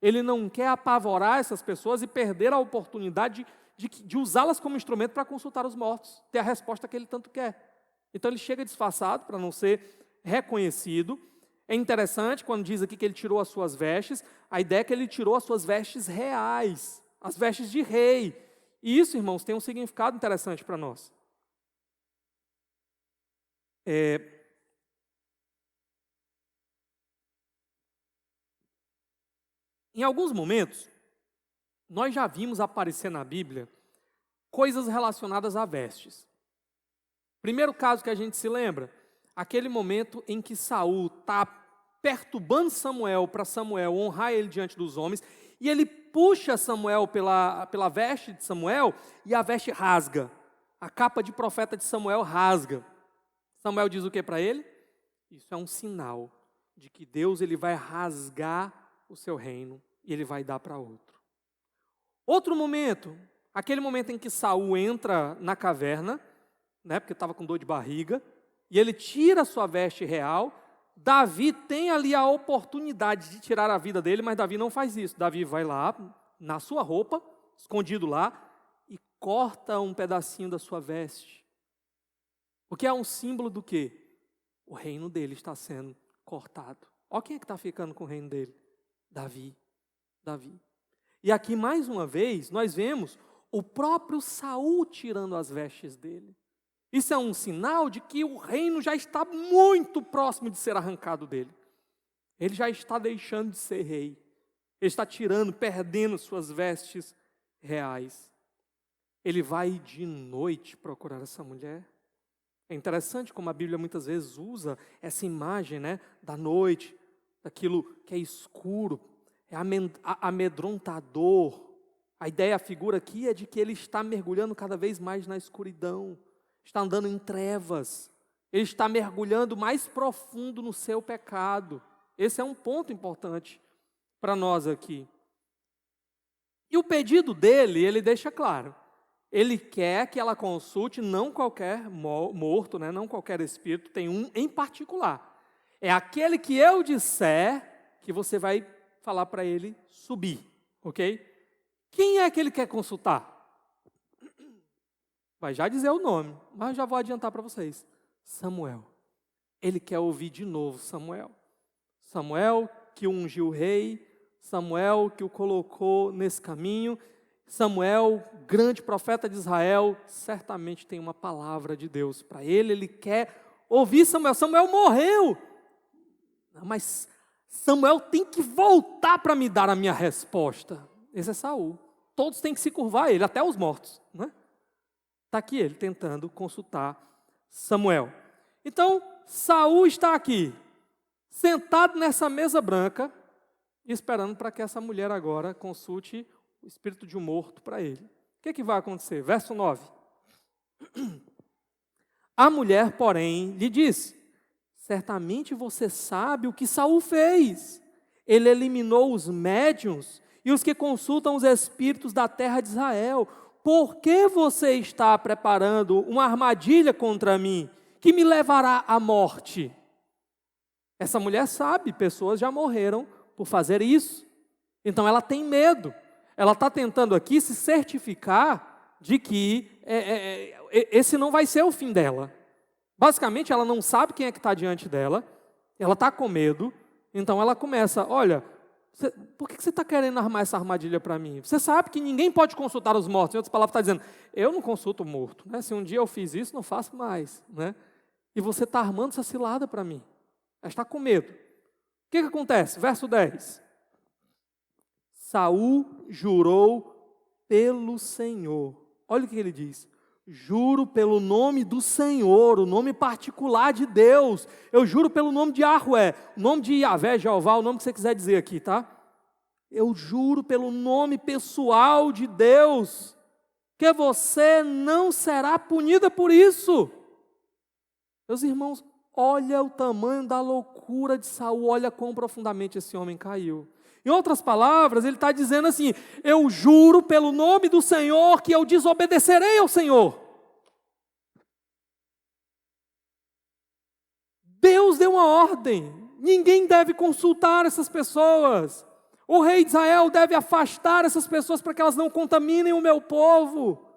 Ele não quer apavorar essas pessoas e perder a oportunidade de usá-las como instrumento para consultar os mortos, ter a resposta que ele tanto quer. Então, ele chega disfarçado para não ser reconhecido. É interessante quando diz aqui que ele tirou as suas vestes, a ideia é que ele tirou as suas vestes reais, as vestes de rei. E isso, irmãos, tem um significado interessante para nós. Em alguns momentos, nós já vimos aparecer na Bíblia coisas relacionadas a vestes. Primeiro caso que a gente se lembra, aquele momento em que Saul está perturbando Samuel para Samuel honrar ele diante dos homens, e ele puxa Samuel pela veste de Samuel, e a veste rasga. A capa de profeta de Samuel rasga. Samuel diz o que para ele? Isso é um sinal de que Deus ele vai rasgar o seu reino e ele vai dar para outro. Outro momento, aquele momento em que Saul entra na caverna, né, porque estava com dor de barriga, e ele tira a sua veste real. Davi tem ali a oportunidade de tirar a vida dele, mas Davi não faz isso. Davi vai lá, na sua roupa, escondido lá, e corta um pedacinho da sua veste. Porque é um símbolo do quê? O reino dele está sendo cortado. Olha quem é que está ficando com o reino dele. Davi. E aqui, mais uma vez, nós vemos o próprio Saul tirando as vestes dele. Isso é um sinal de que o reino já está muito próximo de ser arrancado dele. Ele já está deixando de ser rei. Ele está tirando, perdendo suas vestes reais. Ele vai de noite procurar essa mulher. É interessante como a Bíblia muitas vezes usa essa imagem, né, da noite, daquilo que é escuro, é amedrontador. A ideia, a figura aqui é de que ele está mergulhando cada vez mais na escuridão, está andando em trevas, ele está mergulhando mais profundo no seu pecado. Esse é um ponto importante para nós aqui. E o pedido dele, ele deixa claro. Ele quer que ela consulte não qualquer morto, né, não qualquer espírito, tem um em particular. É aquele que eu disser que você vai falar para ele subir, ok? Quem é que ele quer consultar? Vai já dizer o nome, mas já vou adiantar para vocês. Samuel. Ele quer ouvir de novo Samuel. Samuel que ungiu o rei, Samuel que o colocou nesse caminho. Samuel, grande profeta de Israel, certamente tem uma palavra de Deus para ele. Ele quer ouvir Samuel. Samuel morreu. Mas Samuel tem que voltar para me dar a minha resposta. Esse é Saul. Todos têm que se curvar a ele, até os mortos, né? Está aqui ele tentando consultar Samuel. Então, Saul está aqui, sentado nessa mesa branca, esperando para que essa mulher agora consulte o espírito de um morto para ele. O que vai acontecer? Verso 9. A mulher, porém, lhe disse: certamente você sabe o que Saul fez. Ele eliminou os médiuns e os que consultam os espíritos da terra de Israel. Por que você está preparando uma armadilha contra mim, que me levará à morte? Essa mulher sabe, pessoas já morreram por fazer isso. Então ela tem medo. Ela está tentando aqui se certificar de que esse não vai ser o fim dela. Basicamente, ela não sabe quem é que está diante dela, ela está com medo, então ela começa: olha, por que você está querendo armar essa armadilha para mim? Você sabe que ninguém pode consultar os mortos. Em outras palavras, está dizendo: eu não consulto o morto, né? Se um dia eu fiz isso, não faço mais, né? E você está armando essa cilada para mim. Ela está com medo. O que acontece? Verso 10. Saul jurou pelo Senhor. Olha o que ele diz: juro pelo nome do Senhor, o nome particular de Deus. Eu juro pelo nome de Yahvé, o nome de Yahvé, Jeová, o nome que você quiser dizer aqui, tá? Eu juro pelo nome pessoal de Deus, que você não será punida por isso. Meus irmãos, olha o tamanho da loucura de Saul, olha quão profundamente esse homem caiu. Em outras palavras, ele está dizendo assim: eu juro pelo nome do Senhor que eu desobedecerei ao Senhor. Deus deu uma ordem, ninguém deve consultar essas pessoas. O rei de Israel deve afastar essas pessoas para que elas não contaminem o meu povo.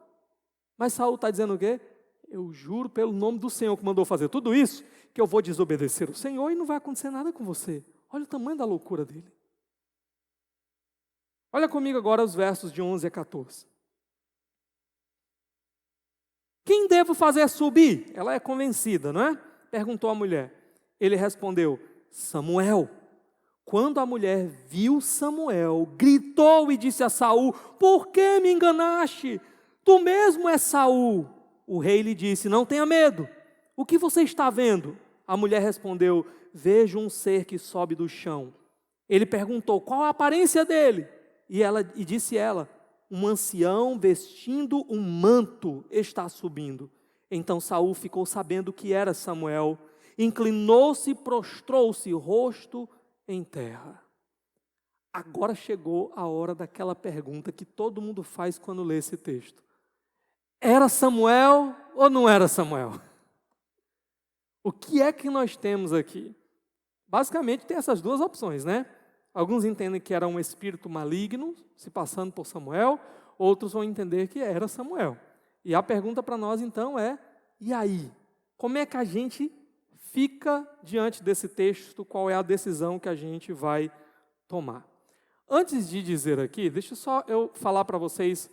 Mas Saul está dizendo o quê? Eu juro pelo nome do Senhor que mandou fazer tudo isso, que eu vou desobedecer o Senhor e não vai acontecer nada com você. Olha o tamanho da loucura dele. Olha comigo agora os versos de 11 a 14. Quem devo fazer subir? Ela é convencida, não é? Perguntou a mulher. Ele respondeu: Samuel. Quando a mulher viu Samuel, gritou e disse a Saul: por que me enganaste? Tu mesmo és Saul. O rei lhe disse: não tenha medo. O que você está vendo? A mulher respondeu: vejo um ser que sobe do chão. Ele perguntou: qual a aparência dele? E disse ela: um ancião vestindo um manto está subindo. Então Saul ficou sabendo que era Samuel, inclinou-se e prostrou-se, rosto em terra. Agora chegou a hora daquela pergunta que todo mundo faz quando lê esse texto. Era Samuel ou não era Samuel? O que é que nós temos aqui? Basicamente tem essas duas opções, né? Alguns entendem que era um espírito maligno se passando por Samuel, outros vão entender que era Samuel. E a pergunta para nós então é: e aí? Como é que a gente fica diante desse texto? Qual é a decisão que a gente vai tomar? Antes de dizer aqui, deixa só eu falar para vocês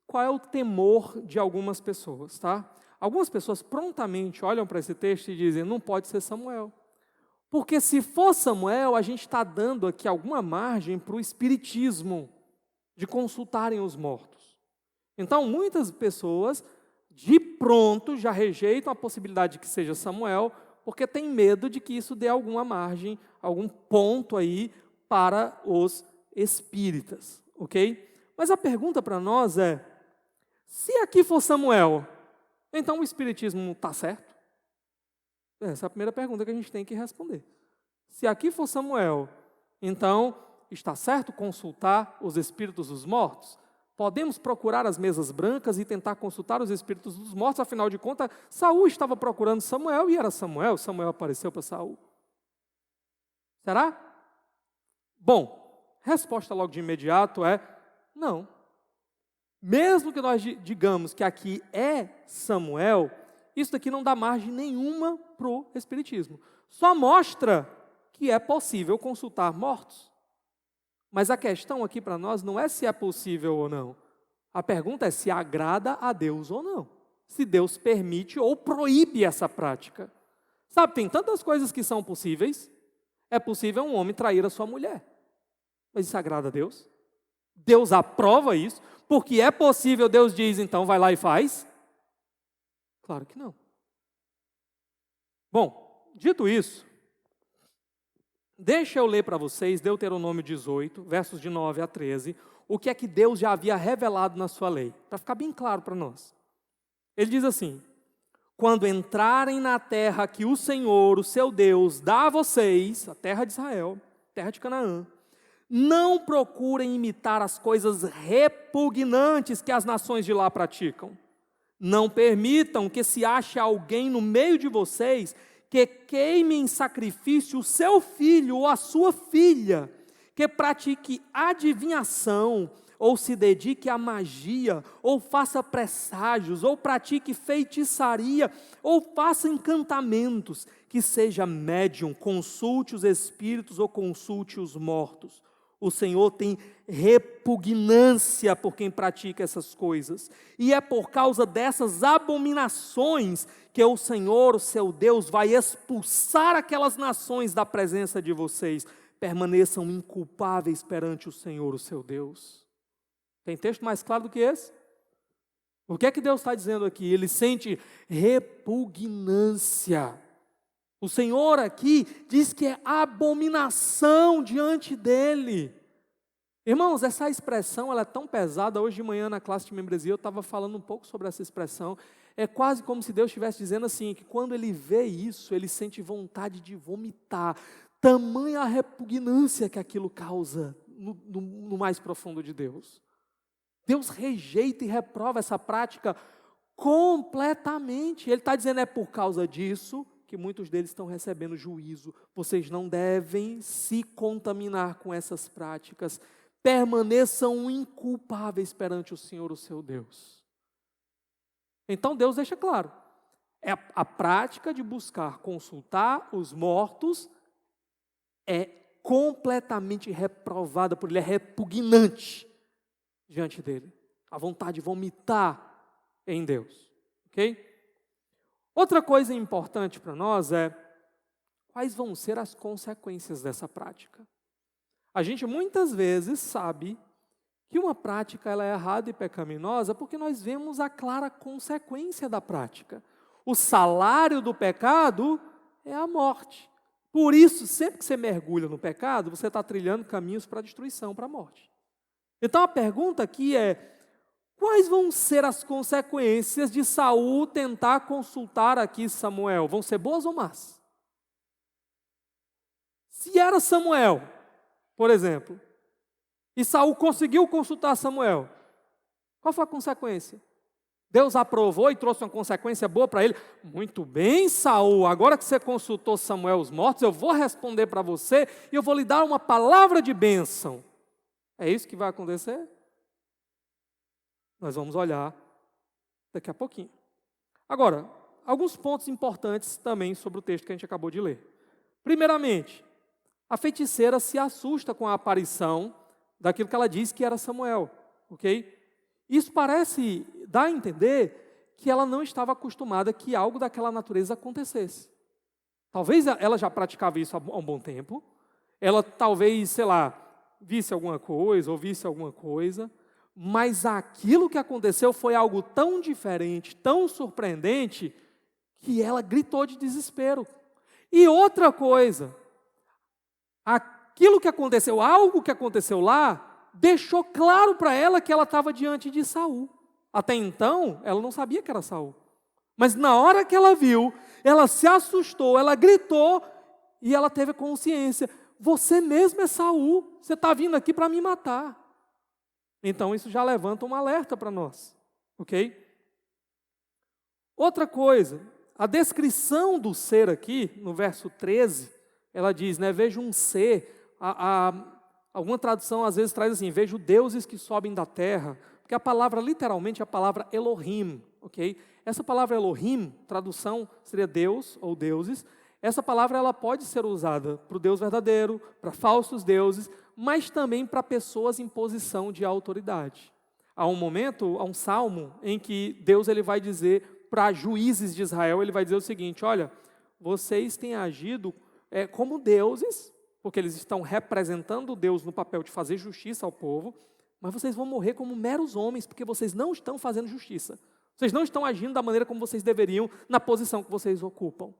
qual é o temor de algumas pessoas, tá? Algumas pessoas prontamente olham para esse texto e dizem: não pode ser Samuel. Porque se for Samuel, a gente está dando aqui alguma margem para o espiritismo, de consultarem os mortos. Então, muitas pessoas, de pronto, já rejeitam a possibilidade de que seja Samuel, porque tem medo de que isso dê alguma margem, algum ponto aí para os espíritas, ok? Mas a pergunta para nós é: se aqui for Samuel, então o espiritismo está certo? Essa é a primeira pergunta que a gente tem que responder. Se aqui for Samuel, então está certo consultar os espíritos dos mortos? Podemos procurar as mesas brancas e tentar consultar os espíritos dos mortos? Afinal de contas, Saul estava procurando Samuel e era Samuel. Samuel apareceu para Saul. Será? Bom, resposta logo de imediato é: não. Mesmo que nós digamos que aqui é Samuel, isso daqui não dá margem nenhuma para o espiritismo. Só mostra que é possível consultar mortos. Mas a questão aqui para nós não é se é possível ou não. A pergunta é se agrada a Deus ou não. Se Deus permite ou proíbe essa prática. Sabe, tem tantas coisas que são possíveis. É possível um homem trair a sua mulher. Mas isso agrada a Deus? Deus aprova isso? Porque é possível, Deus diz, então vai lá e faz? Claro que não. Bom, dito isso, deixa eu ler para vocês Deuteronômio 18, versos de 9 a 13, o que é que Deus já havia revelado na sua lei, para ficar bem claro para nós. Ele diz assim: quando entrarem na terra que o Senhor, o seu Deus, dá a vocês, a terra de Israel, terra de Canaã, não procurem imitar as coisas repugnantes que as nações de lá praticam. Não permitam que se ache alguém no meio de vocês que queime em sacrifício o seu filho ou a sua filha, que pratique adivinhação, ou se dedique à magia, ou faça presságios, ou pratique feitiçaria, ou faça encantamentos, que seja médium, consulte os espíritos ou consulte os mortos. O Senhor tem repugnância por quem pratica essas coisas. E é por causa dessas abominações que o Senhor, o seu Deus, vai expulsar aquelas nações da presença de vocês. Permaneçam inculpáveis perante o Senhor, o seu Deus. Tem texto mais claro do que esse? O que é que Deus está dizendo aqui? Ele sente repugnância. O Senhor aqui diz que é abominação diante dele. Irmãos, essa expressão ela é tão pesada. Hoje de manhã na classe de membresia eu estava falando um pouco sobre essa expressão. É quase como se Deus estivesse dizendo assim, que quando ele vê isso, ele sente vontade de vomitar. Tamanha a repugnância que aquilo causa no mais profundo de Deus. Deus rejeita e reprova essa prática completamente. Ele está dizendo, é por causa disso que muitos deles estão recebendo juízo. Vocês não devem se contaminar com essas práticas. Permaneçam inculpáveis perante o Senhor, o seu Deus. Então Deus deixa claro, é a prática de buscar consultar os mortos é completamente reprovada por ele, é repugnante diante dele. A vontade de vomitar em Deus. Ok? Outra coisa importante para nós é quais vão ser as consequências dessa prática. A gente muitas vezes sabe que uma prática ela é errada e pecaminosa porque nós vemos a clara consequência da prática. O salário do pecado é a morte. Por isso, sempre que você mergulha no pecado, você está trilhando caminhos para a destruição, para a morte. Então a pergunta aqui é: quais vão ser as consequências de Saul tentar consultar aqui Samuel? Vão ser boas ou más? Se era Samuel, por exemplo, e Saul conseguiu consultar Samuel, qual foi a consequência? Deus aprovou e trouxe uma consequência boa para ele. Muito bem, Saul, agora que você consultou Samuel os mortos, eu vou responder para você e eu vou lhe dar uma palavra de bênção. É isso que vai acontecer? Nós vamos olhar daqui a pouquinho. Agora, alguns pontos importantes também sobre o texto que a gente acabou de ler. Primeiramente, a feiticeira se assusta com a aparição daquilo que ela disse que era Samuel, ok? Isso parece dar a entender que ela não estava acostumada que algo daquela natureza acontecesse. Talvez ela já praticava isso há um bom tempo, ela talvez, sei lá, visse alguma coisa, ouvisse alguma coisa, mas aquilo que aconteceu foi algo tão diferente, tão surpreendente, que ela gritou de desespero. E outra coisa, aquilo que aconteceu, algo que aconteceu lá, deixou claro para ela que ela estava diante de Saul. Até então, ela não sabia que era Saul. Mas na hora que ela viu, ela se assustou, ela gritou e ela teve consciência: você mesmo é Saul, você está vindo aqui para me matar. Então isso já levanta um alerta para nós, ok? Outra coisa, a descrição do ser aqui, no verso 13, ela diz, né, vejo um ser, alguma tradução às vezes traz assim, vejo deuses que sobem da terra, porque a palavra literalmente é a palavra Elohim, ok? Essa palavra Elohim, tradução seria Deus ou deuses. Essa palavra ela pode ser usada para o Deus verdadeiro, para falsos deuses, mas também para pessoas em posição de autoridade. Há um momento, há um salmo em que Deus ele vai dizer para juízes de Israel, ele vai dizer o seguinte: olha, vocês têm agido como deuses, porque eles estão representando Deus no papel de fazer justiça ao povo, mas vocês vão morrer como meros homens, porque vocês não estão fazendo justiça. Vocês não estão agindo da maneira como vocês deveriam na posição que vocês ocupam.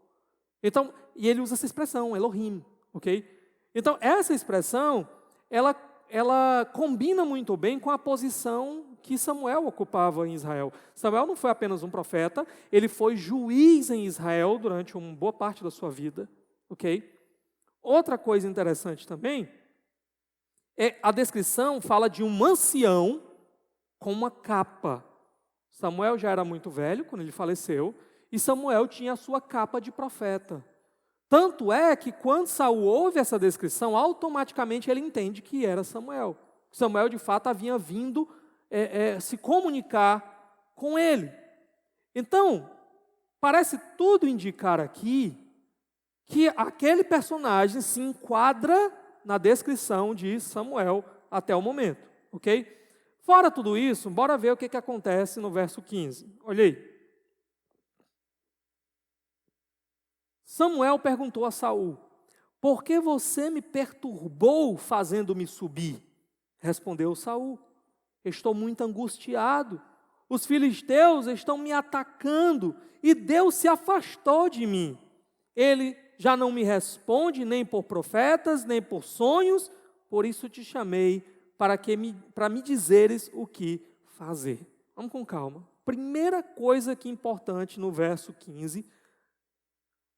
Então, e ele usa essa expressão, Elohim, ok? Então, essa expressão, ela combina muito bem com a posição que Samuel ocupava em Israel. Samuel não foi apenas um profeta, ele foi juiz em Israel durante uma boa parte da sua vida, ok? Outra coisa interessante também, a descrição fala de um ancião com uma capa. Samuel já era muito velho quando ele faleceu, e Samuel tinha a sua capa de profeta. Tanto é que quando Saul ouve essa descrição, automaticamente ele entende que era Samuel. Samuel, de fato, havia vindo se comunicar com ele. Então, parece tudo indicar aqui que aquele personagem se enquadra na descrição de Samuel até o momento, ok? Fora tudo isso, bora ver o que acontece no verso 15. Olha aí. Samuel perguntou a Saul: por que você me perturbou fazendo-me subir? Respondeu Saul: estou muito angustiado. Os filisteus estão me atacando e Deus se afastou de mim. Ele já não me responde nem por profetas, nem por sonhos, por isso te chamei para me dizeres o que fazer. Vamos com calma. Primeira coisa que é importante no verso 15,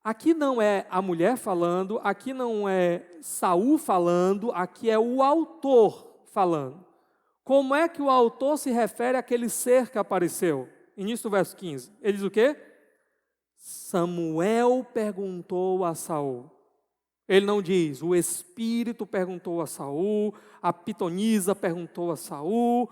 aqui não é a mulher falando, aqui não é Saul falando, aqui é o autor falando. Como é que o autor se refere àquele ser que apareceu? Início do verso 15. Ele diz o quê? Samuel perguntou a Saul. Ele não diz, o Espírito perguntou a Saul, a pitonisa perguntou a Saul.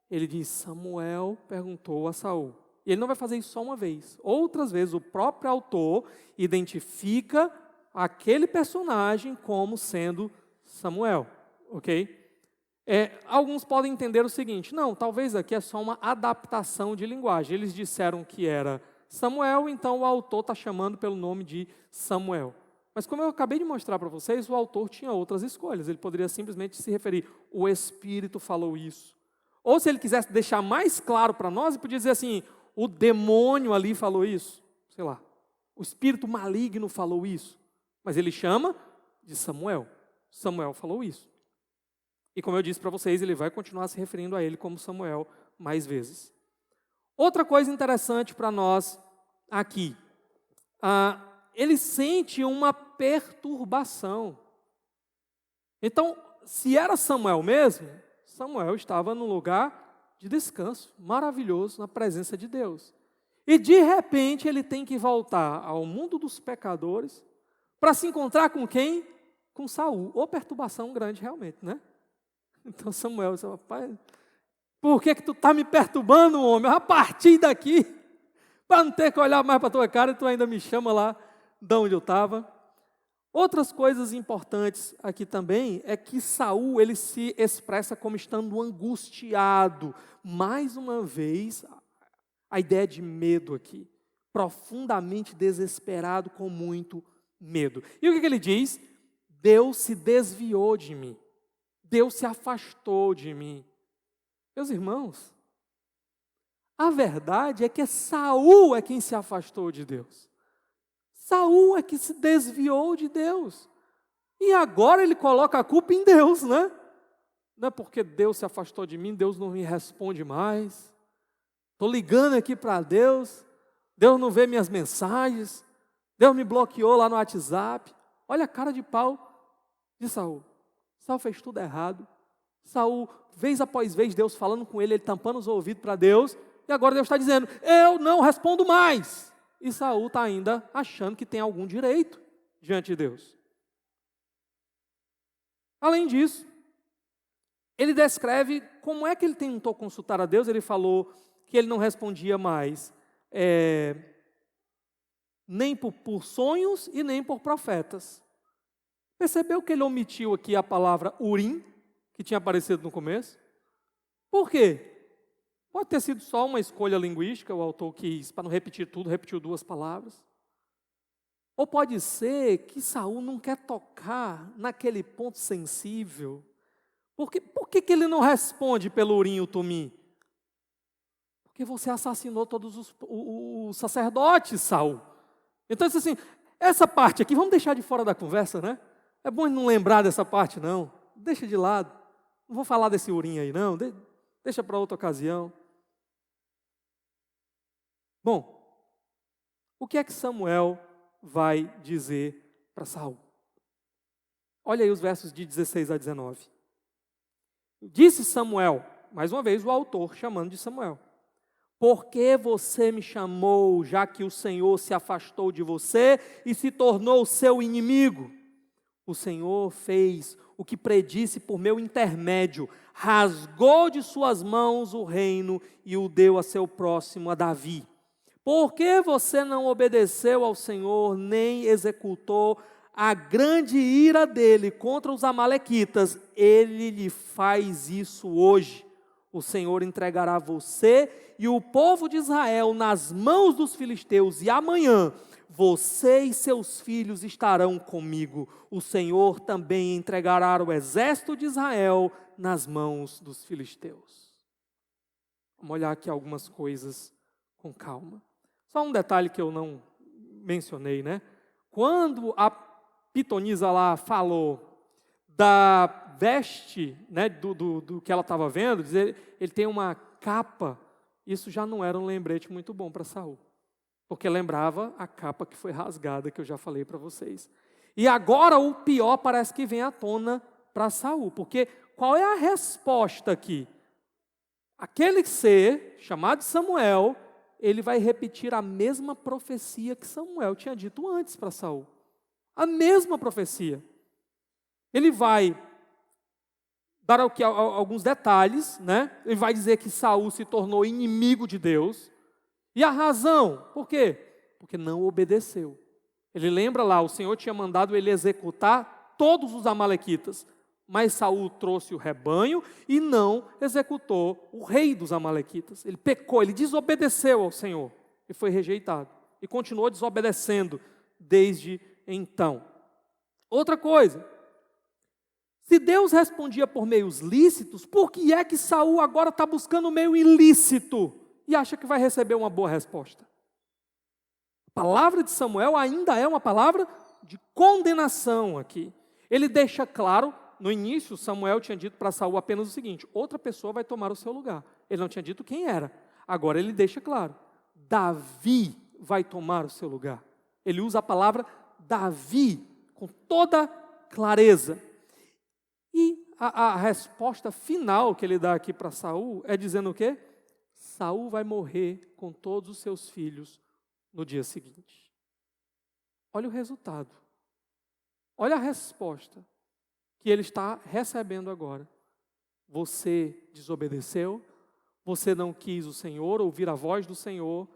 Ele diz, Samuel perguntou a Saul. E ele não vai fazer isso só uma vez. Outras vezes o próprio autor identifica aquele personagem como sendo Samuel, ok? Alguns podem entender o seguinte, não, talvez aqui é só uma adaptação de linguagem. Eles disseram que era Samuel, então o autor está chamando pelo nome de Samuel. Mas como eu acabei de mostrar para vocês, o autor tinha outras escolhas. Ele poderia simplesmente se referir, o Espírito falou isso. Ou se ele quisesse deixar mais claro para nós, ele podia dizer assim, o demônio ali falou isso. Sei lá, o espírito maligno falou isso. Mas ele chama de Samuel. Samuel falou isso. E como eu disse para vocês, ele vai continuar se referindo a ele como Samuel mais vezes. Outra coisa interessante para nós aqui. Ele sente uma perturbação. Então, se era Samuel mesmo, Samuel estava num lugar de descanso, maravilhoso, na presença de Deus. E de repente ele tem que voltar ao mundo dos pecadores para se encontrar com quem? Com Saul. Ou perturbação grande realmente, né? Então Samuel disse, rapaz, por que tu está me perturbando, homem? A partir daqui, para não ter que olhar mais para a tua cara, tu ainda me chama lá de onde eu estava. Outras coisas importantes aqui também é que Saul, ele se expressa como estando angustiado. Mais uma vez, a ideia de medo aqui. Profundamente desesperado, com muito medo. E o que ele diz? Deus se desviou de mim. Deus se afastou de mim. Meus irmãos, a verdade é que Saul é quem se afastou de Deus. Saul é que se desviou de Deus. E agora ele coloca a culpa em Deus, né? Não é porque Deus se afastou de mim, Deus não me responde mais. Estou ligando aqui para Deus, Deus não vê minhas mensagens, Deus me bloqueou lá no WhatsApp. Olha a cara de pau de Saul. Saul fez tudo errado. Saul, vez após vez, Deus falando com ele, ele tampando os ouvidos para Deus. E agora Deus está dizendo, eu não respondo mais. E Saul está ainda achando que tem algum direito diante de Deus. Além disso, ele descreve como é que ele tentou consultar a Deus. Ele falou que ele não respondia mais, nem por sonhos e nem por profetas. Percebeu que ele omitiu aqui a palavra Urim, que tinha aparecido no começo? Por quê? Pode ter sido só uma escolha linguística, o autor quis, para não repetir tudo, repetiu duas palavras. Ou pode ser que Saul não quer tocar naquele ponto sensível. Por que ele não responde pelo Urim e o Tumim? Porque você assassinou todos os sacerdotes, Saul. Então, disse assim, essa parte aqui, vamos deixar de fora da conversa, né? É bom não lembrar dessa parte, não. Deixa de lado. Não vou falar desse Urim aí, não. Deixa para outra ocasião. Bom, o que é que Samuel vai dizer para Saul? Olha aí os versos de 16 a 19. Disse Samuel, mais uma vez o autor chamando de Samuel, por que você me chamou, já que o Senhor se afastou de você e se tornou seu inimigo? O Senhor fez o que predisse por meu intermédio, rasgou de suas mãos o reino e o deu a seu próximo, a Davi. Por que você não obedeceu ao Senhor, nem executou a grande ira dele contra os amalequitas? Ele lhe faz isso hoje. O Senhor entregará você e o povo de Israel nas mãos dos filisteus, e amanhã você e seus filhos estarão comigo. O Senhor também entregará o exército de Israel nas mãos dos filisteus. Vamos olhar aqui algumas coisas com calma. Só um detalhe que eu não mencionei, né? Quando a pitonisa lá falou da veste, né, do que ela estava vendo, dizer, ele tem uma capa, isso já não era um lembrete muito bom para Saul. Porque lembrava a capa que foi rasgada, que eu já falei para vocês. E agora o pior parece que vem à tona para Saul. Porque qual é a resposta aqui? Aquele ser, chamado Samuel, ele vai repetir a mesma profecia que Samuel tinha dito antes para Saul. A mesma profecia. Ele vai dar aqui alguns detalhes, né? Ele vai dizer que Saul se tornou inimigo de Deus. E a razão, por quê? Porque não obedeceu. Ele lembra lá, o Senhor tinha mandado ele executar todos os amalequitas, mas Saul trouxe o rebanho e não executou o rei dos amalequitas. Ele pecou, ele desobedeceu ao Senhor e foi rejeitado. E continuou desobedecendo desde então. Outra coisa, se Deus respondia por meios lícitos, por que é que Saul agora está buscando o meio ilícito e acha que vai receber uma boa resposta? A palavra de Samuel ainda é uma palavra de condenação aqui. Ele deixa claro, no início Samuel tinha dito para Saul apenas o seguinte: outra pessoa vai tomar o seu lugar. Ele não tinha dito quem era. Agora ele deixa claro: Davi vai tomar o seu lugar. Ele usa a palavra Davi com toda clareza. E a resposta final que ele dá aqui para Saul é dizendo o quê? Saul vai morrer com todos os seus filhos no dia seguinte. Olha o resultado. Olha a resposta que ele está recebendo agora. Você desobedeceu, você não quis o Senhor, ouvir a voz do Senhor,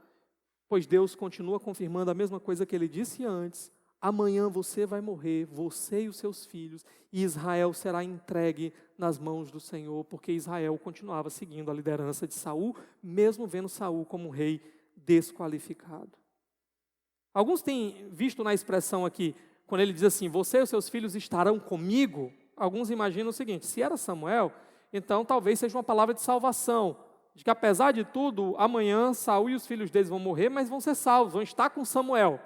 pois Deus continua confirmando a mesma coisa que ele disse antes. Amanhã você vai morrer, você e os seus filhos, e Israel será entregue nas mãos do Senhor, porque Israel continuava seguindo a liderança de Saul, mesmo vendo Saul como um rei desqualificado. Alguns têm visto na expressão aqui, quando ele diz assim, você e os seus filhos estarão comigo, alguns imaginam o seguinte: se era Samuel, então talvez seja uma palavra de salvação, de que apesar de tudo, amanhã Saul e os filhos deles vão morrer, mas vão ser salvos, vão estar com Samuel.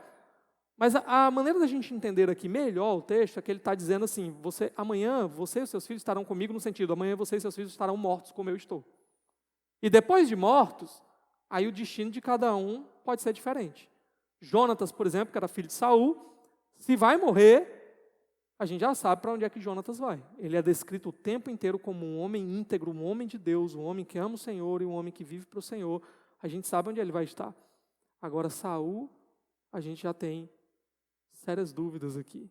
Mas a maneira da gente entender aqui melhor o texto é que ele está dizendo assim, amanhã você e os seus filhos estarão comigo, no sentido, amanhã você e seus filhos estarão mortos como eu estou. E depois de mortos, aí o destino de cada um pode ser diferente. Jonatas, por exemplo, que era filho de Saul, se vai morrer, a gente já sabe para onde é que Jonatas vai. Ele é descrito o tempo inteiro como um homem íntegro, um homem de Deus, um homem que ama o Senhor e um homem que vive para o Senhor. A gente sabe onde ele vai estar. Agora, Saul, a gente já tem sérias dúvidas aqui.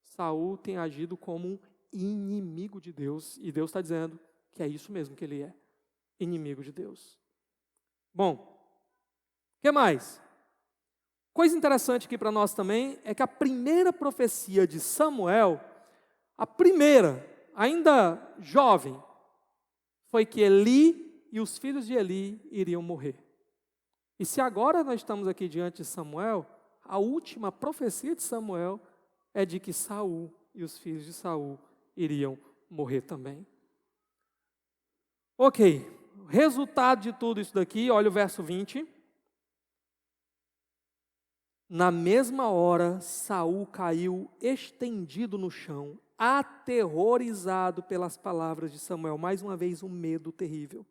Saul tem agido como um inimigo de Deus, e Deus está dizendo que é isso mesmo que ele é, inimigo de Deus. Bom, o que mais? Coisa interessante aqui para nós também é que a primeira profecia de Samuel, a primeira, ainda jovem, foi que Eli e os filhos de Eli iriam morrer. E se agora nós estamos aqui diante de Samuel, a última profecia de Samuel é de que Saul e os filhos de Saul iriam morrer também. Ok, resultado de tudo isso daqui, olha o verso 20. Na mesma hora, Saul caiu estendido no chão, aterrorizado pelas palavras de Samuel. Mais uma vez, um medo terrível.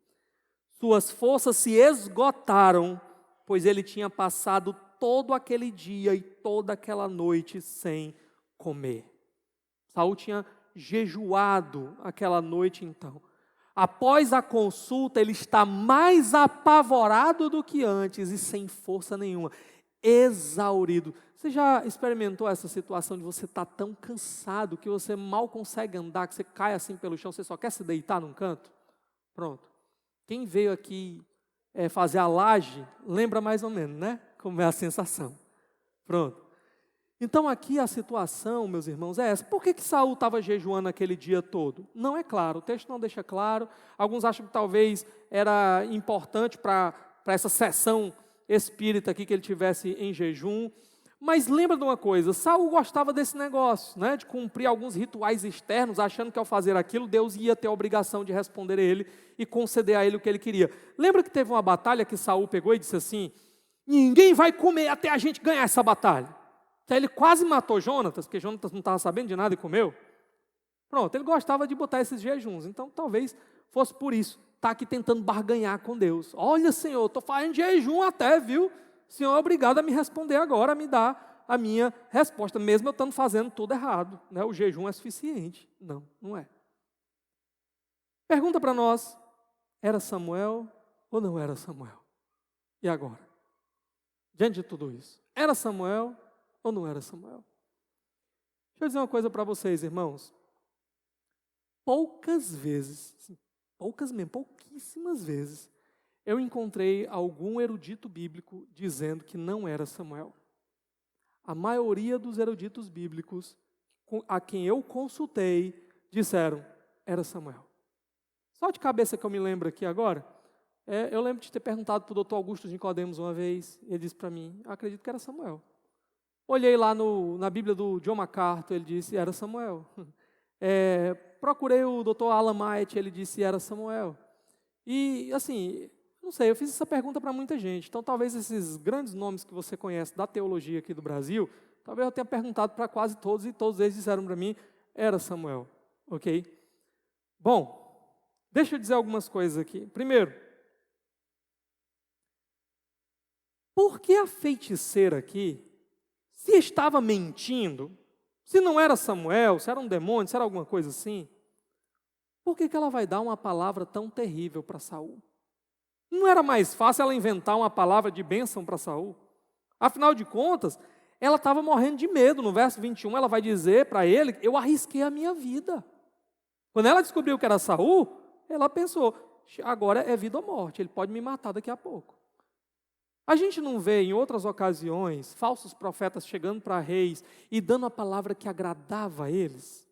Suas forças se esgotaram, pois ele tinha passado todo aquele dia e toda aquela noite sem comer. Saul tinha jejuado aquela noite então. Após a consulta, ele está mais apavorado do que antes e sem força nenhuma, exaurido. Você já experimentou essa situação de você estar tão cansado que você mal consegue andar, que você cai assim pelo chão, você só quer se deitar num canto? Pronto. Quem veio aqui fazer a laje, lembra mais ou menos, né? Como é a sensação. Pronto. Então aqui a situação, meus irmãos, é essa. Por que Saul estava jejuando aquele dia todo? Não é claro, o texto não deixa claro. Alguns acham que talvez era importante para essa sessão espírita aqui que ele tivesse em jejum. Mas lembra de uma coisa, Saul gostava desse negócio, né, de cumprir alguns rituais externos, achando que ao fazer aquilo, Deus ia ter a obrigação de responder a ele e conceder a ele o que ele queria. Lembra que teve uma batalha que Saul pegou e disse assim, ninguém vai comer até a gente ganhar essa batalha. Então ele quase matou Jonatas, porque Jonatas não estava sabendo de nada e comeu. Pronto, ele gostava de botar esses jejuns, então talvez fosse por isso. Está aqui tentando barganhar com Deus. Olha, Senhor, estou fazendo jejum até, viu? Senhor é obrigado a me responder agora, a me dar a minha resposta, mesmo eu estando fazendo tudo errado. Né? O jejum é suficiente. Não, não é. Pergunta para nós, era Samuel ou não era Samuel? E agora? Diante de tudo isso, era Samuel ou não era Samuel? Deixa eu dizer uma coisa para vocês, irmãos. Poucas vezes, poucas mesmo, pouquíssimas vezes, eu encontrei algum erudito bíblico dizendo que não era Samuel. A maioria dos eruditos bíblicos a quem eu consultei disseram, era Samuel. Só de cabeça que eu me lembro aqui agora, eu lembro de ter perguntado para o doutor Augusto de Nicodemos uma vez, e ele disse para mim, acredito que era Samuel. Olhei lá na Bíblia do John MacArthur, ele disse, era Samuel. Procurei o Dr. Alan Myatt, ele disse, era Samuel. E, assim, não sei, eu fiz essa pergunta para muita gente. Então, talvez esses grandes nomes que você conhece da teologia aqui do Brasil, talvez eu tenha perguntado para quase todos, e todos eles disseram para mim, era Samuel. Ok? Bom, deixa eu dizer algumas coisas aqui. Primeiro, por que a feiticeira aqui, se estava mentindo, se não era Samuel, se era um demônio, se era alguma coisa assim, por que ela vai dar uma palavra tão terrível para Saul? Não era mais fácil ela inventar uma palavra de bênção para Saul? Afinal de contas, ela estava morrendo de medo. No verso 21, ela vai dizer para ele, eu arrisquei a minha vida. Quando ela descobriu que era Saul, ela pensou, agora é vida ou morte, ele pode me matar daqui a pouco. A gente não vê em outras ocasiões falsos profetas chegando para reis e dando a palavra que agradava a eles?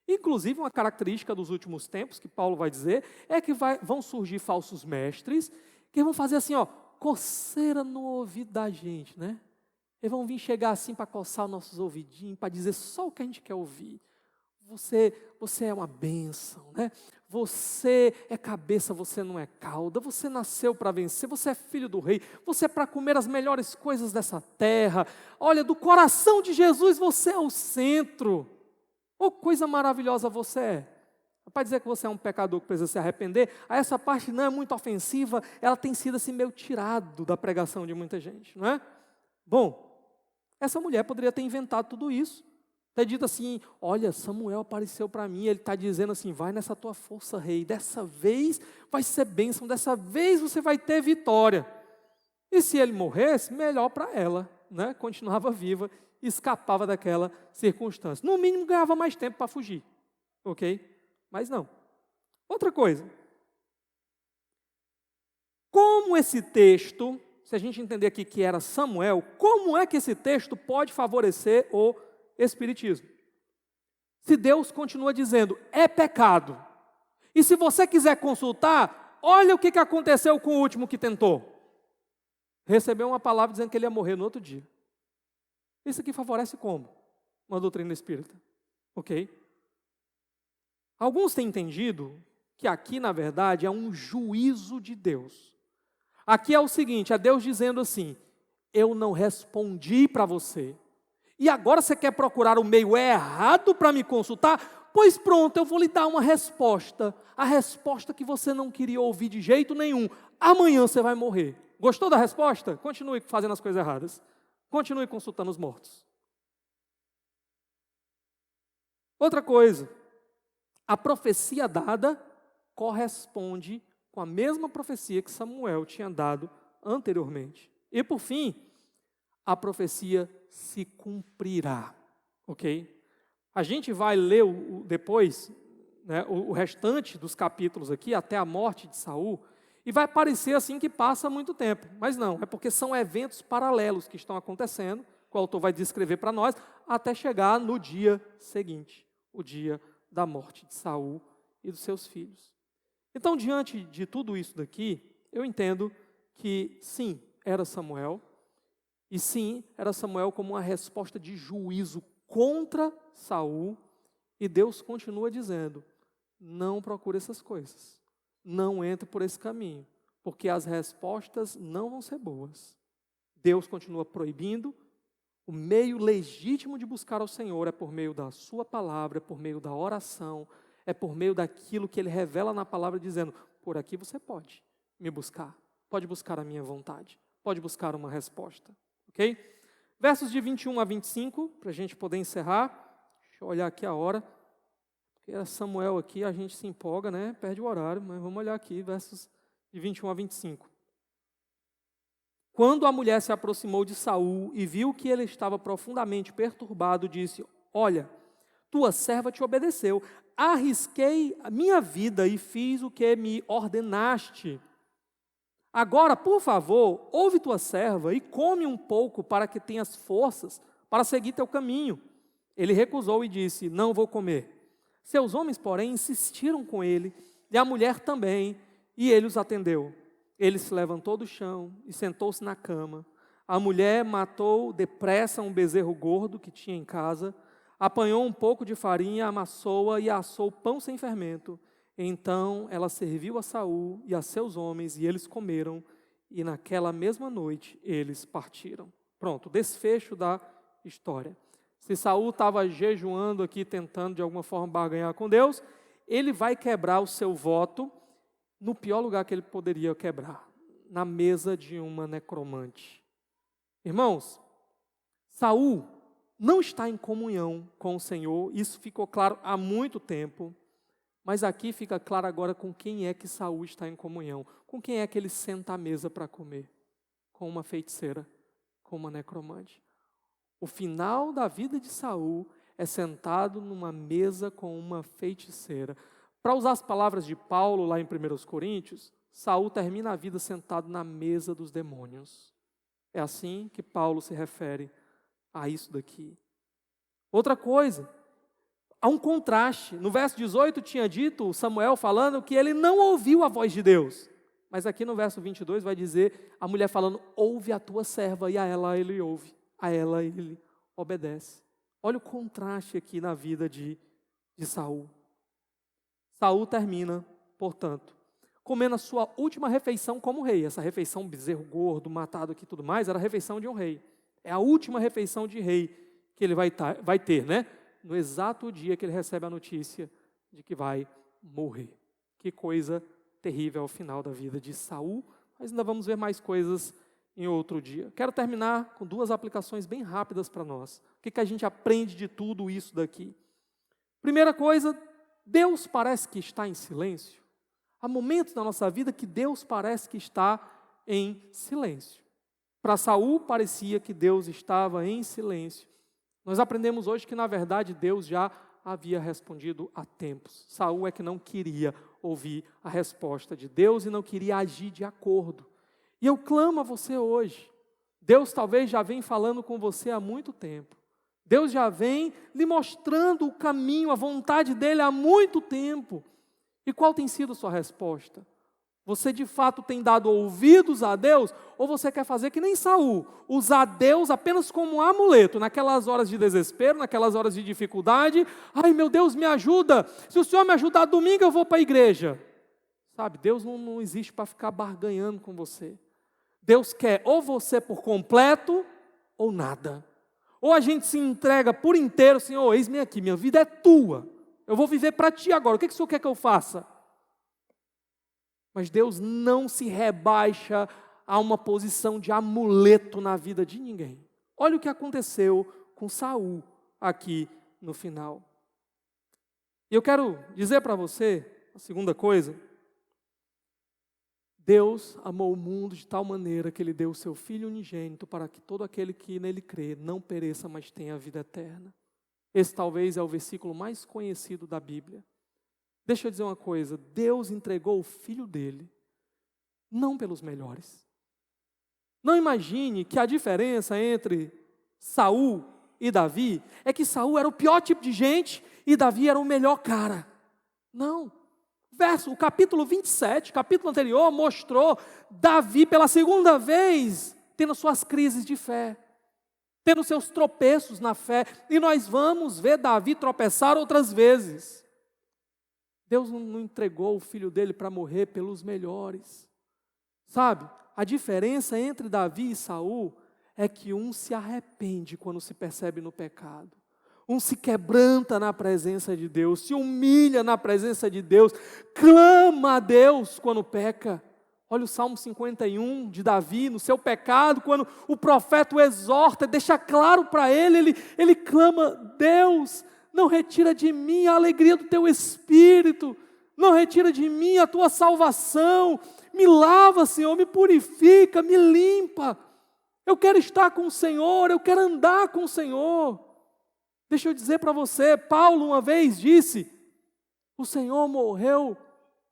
Inclusive, uma característica dos últimos tempos, que Paulo vai dizer, é que vão surgir falsos mestres, que vão fazer assim, coceira no ouvido da gente, né? Eles vão vir chegar assim para coçar os nossos ouvidinhos, para dizer só o que a gente quer ouvir. Você é uma bênção, né? Você é cabeça, você não é cauda. Você nasceu para vencer, você é filho do rei. Você é para comer as melhores coisas dessa terra. Olha, do coração de Jesus você é o centro. Oh, coisa maravilhosa você é. Para dizer que você é um pecador que precisa se arrepender, essa parte não é muito ofensiva, ela tem sido assim meio tirado da pregação de muita gente, não é? Bom, essa mulher poderia ter inventado tudo isso. Ter dito assim, olha, Samuel apareceu para mim, ele está dizendo assim, vai nessa tua força, rei, dessa vez vai ser bênção, dessa vez você vai ter vitória. E se ele morresse, melhor para ela, né? Continuava viva, escapava daquela circunstância. No mínimo, ganhava mais tempo para fugir, ok? Mas não. Outra coisa, como esse texto, se a gente entender aqui que era Samuel, como é que esse texto pode favorecer o Espiritismo? Se Deus continua dizendo, é pecado, e se você quiser consultar, olha o que aconteceu com o último que tentou. Recebeu uma palavra dizendo que ele ia morrer no outro dia. Isso aqui favorece como? Uma doutrina espírita. Ok? Alguns têm entendido que aqui, na verdade, é um juízo de Deus. Aqui é o seguinte, é Deus dizendo assim, eu não respondi para você. E agora você quer procurar o meio errado para me consultar? Pois pronto, eu vou lhe dar uma resposta. A resposta que você não queria ouvir de jeito nenhum. Amanhã você vai morrer. Gostou da resposta? Continue fazendo as coisas erradas. Continue consultando os mortos. Outra coisa, a profecia dada corresponde com a mesma profecia que Samuel tinha dado anteriormente. E por fim, a profecia se cumprirá, ok? A gente vai ler depois, né, o restante dos capítulos aqui, até a morte de Saul, e vai parecer assim que passa muito tempo, mas não, é porque são eventos paralelos que estão acontecendo, que o autor vai descrever para nós, até chegar no dia seguinte, o dia da morte de Saul e dos seus filhos. Então, diante de tudo isso daqui, eu entendo que sim, era Samuel, e sim, era Samuel como uma resposta de juízo contra Saul, e Deus continua dizendo, não procure essas coisas, não entre por esse caminho, porque as respostas não vão ser boas. Deus continua proibindo, o meio legítimo de buscar ao Senhor é por meio da sua palavra, é por meio da oração, é por meio daquilo que Ele revela na palavra, dizendo, por aqui você pode me buscar, pode buscar a minha vontade, pode buscar uma resposta. Ok? Versos de 21 a 25, para a gente poder encerrar. Deixa eu olhar aqui a hora. Porque era Samuel aqui, a gente se empolga, né? Perde o horário, mas vamos olhar aqui, versos de 21 a 25. Quando a mulher se aproximou de Saul e viu que ele estava profundamente perturbado, disse, olha, tua serva te obedeceu, arrisquei a minha vida e fiz o que me ordenaste. Agora, por favor, ouve tua serva e come um pouco para que tenhas forças para seguir teu caminho. Ele recusou e disse, não vou comer. Seus homens, porém, insistiram com ele, e a mulher também, e ele os atendeu. Ele se levantou do chão e sentou-se na cama. A mulher matou depressa um bezerro gordo que tinha em casa, apanhou um pouco de farinha, amassou-a e assou pão sem fermento. Então ela serviu a Saul e a seus homens, e eles comeram, e naquela mesma noite eles partiram. Pronto, desfecho da história. Se Saul estava jejuando aqui, tentando de alguma forma barganhar com Deus, ele vai quebrar o seu voto no pior lugar que ele poderia quebrar, na mesa de uma necromante. Irmãos, Saul não está em comunhão com o Senhor, isso ficou claro há muito tempo, mas aqui fica claro agora com quem é que Saul está em comunhão, com quem é que ele senta à mesa para comer, com uma feiticeira, com uma necromante. O final da vida de Saul é sentado numa mesa com uma feiticeira. Para usar as palavras de Paulo lá em 1 Coríntios, Saul termina a vida sentado na mesa dos demônios. É assim que Paulo se refere a isso daqui. Outra coisa, há um contraste. No verso 18 tinha dito Samuel falando que ele não ouviu a voz de Deus. Mas aqui no verso 22 vai dizer a mulher falando, ouve a tua serva, e a ela ele ouve, a ela ele obedece. Olha o contraste aqui na vida de Saul. Saul termina, portanto, comendo a sua última refeição como rei. Essa refeição, bezerro gordo, matado aqui e tudo mais, era a refeição de um rei. É a última refeição de rei que ele vai ter, né? No exato dia que ele recebe a notícia de que vai morrer. Que coisa terrível ao final da vida de Saul, mas ainda vamos ver mais coisas em outro dia. Quero terminar com 2 aplicações bem rápidas para nós. O que a gente aprende de tudo isso daqui? Primeira coisa, Deus parece que está em silêncio. Há momentos na nossa vida que Deus parece que está em silêncio. Para Saul parecia que Deus estava em silêncio. Nós aprendemos hoje que na verdade Deus já havia respondido há tempos. Saul é que não queria ouvir a resposta de Deus e não queria agir de acordo. E eu clamo a você hoje. Deus talvez já vem falando com você há muito tempo. Deus já vem lhe mostrando o caminho, a vontade dele há muito tempo. E qual tem sido a sua resposta? Você de fato tem dado ouvidos a Deus? Ou você quer fazer que nem Saul, usar Deus apenas como um amuleto, naquelas horas de desespero, naquelas horas de dificuldade? Ai meu Deus, me ajuda, se o Senhor me ajudar domingo eu vou para a igreja. Sabe, Deus não existe para ficar barganhando com você. Deus quer ou você por completo ou nada. Ou a gente se entrega por inteiro, Senhor, eis-me aqui, minha vida é tua. Eu vou viver para ti agora, o que o Senhor quer que eu faça? Mas Deus não se rebaixa a uma posição de amuleto na vida de ninguém. Olha o que aconteceu com Saul aqui no final. E eu quero dizer para você, a segunda coisa, Deus amou o mundo de tal maneira que Ele deu o seu Filho unigênito para que todo aquele que nele crê não pereça, mas tenha a vida eterna. Esse talvez é o versículo mais conhecido da Bíblia. Deixa eu dizer uma coisa, Deus entregou o Filho dele, não pelos melhores. Não imagine que a diferença entre Saul e Davi é que Saul era o pior tipo de gente e Davi era o melhor cara. Não. O capítulo 27, capítulo anterior, mostrou Davi pela segunda vez tendo suas crises de fé, tendo seus tropeços na fé. E nós vamos ver Davi tropeçar outras vezes. Deus não entregou o filho dele para morrer pelos melhores. Sabe, a diferença entre Davi e Saul é que um se arrepende quando se percebe no pecado. Um se quebranta na presença de Deus, se humilha na presença de Deus, clama a Deus quando peca. Olha o Salmo 51 de Davi, no seu pecado, quando o profeta o exorta, deixa claro para ele clama, Deus, não retira de mim a alegria do teu Espírito, não retira de mim a tua salvação, me lava, Senhor, me purifica, me limpa. Eu quero estar com o Senhor, eu quero andar com o Senhor. Deixa eu dizer para você, Paulo uma vez disse, o Senhor morreu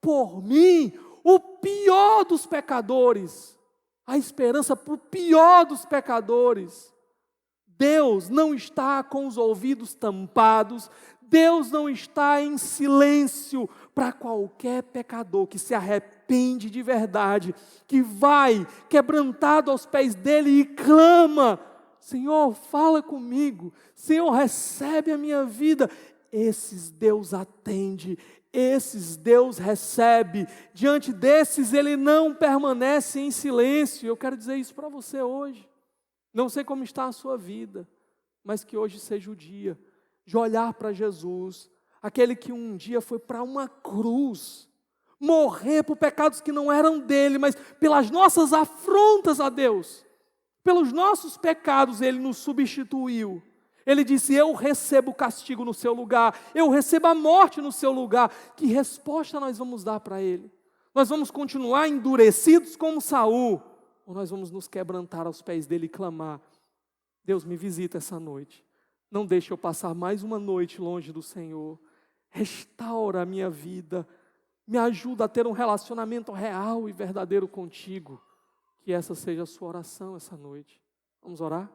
por mim, o pior dos pecadores, a esperança para o pior dos pecadores. Deus não está com os ouvidos tampados, Deus não está em silêncio para qualquer pecador que se arrepende de verdade, que vai quebrantado aos pés dele e clama: Senhor, fala comigo, Senhor, recebe a minha vida. Esses Deus atende, esses Deus recebe. Diante desses Ele não permanece em silêncio. Eu quero dizer isso para você hoje. Não sei como está a sua vida, mas que hoje seja o dia de olhar para Jesus, aquele que um dia foi para uma cruz, morrer por pecados que não eram dele, mas pelas nossas afrontas a Deus, pelos nossos pecados Ele nos substituiu. Ele disse: eu recebo o castigo no seu lugar, eu recebo a morte no seu lugar. Que resposta nós vamos dar para Ele? Nós vamos continuar endurecidos como Saul, ou nós vamos nos quebrantar aos pés dele e clamar: Deus, me visita essa noite, não deixe eu passar mais uma noite longe do Senhor, restaura a minha vida, me ajuda a ter um relacionamento real e verdadeiro contigo. Que essa seja a sua oração essa noite. Vamos orar?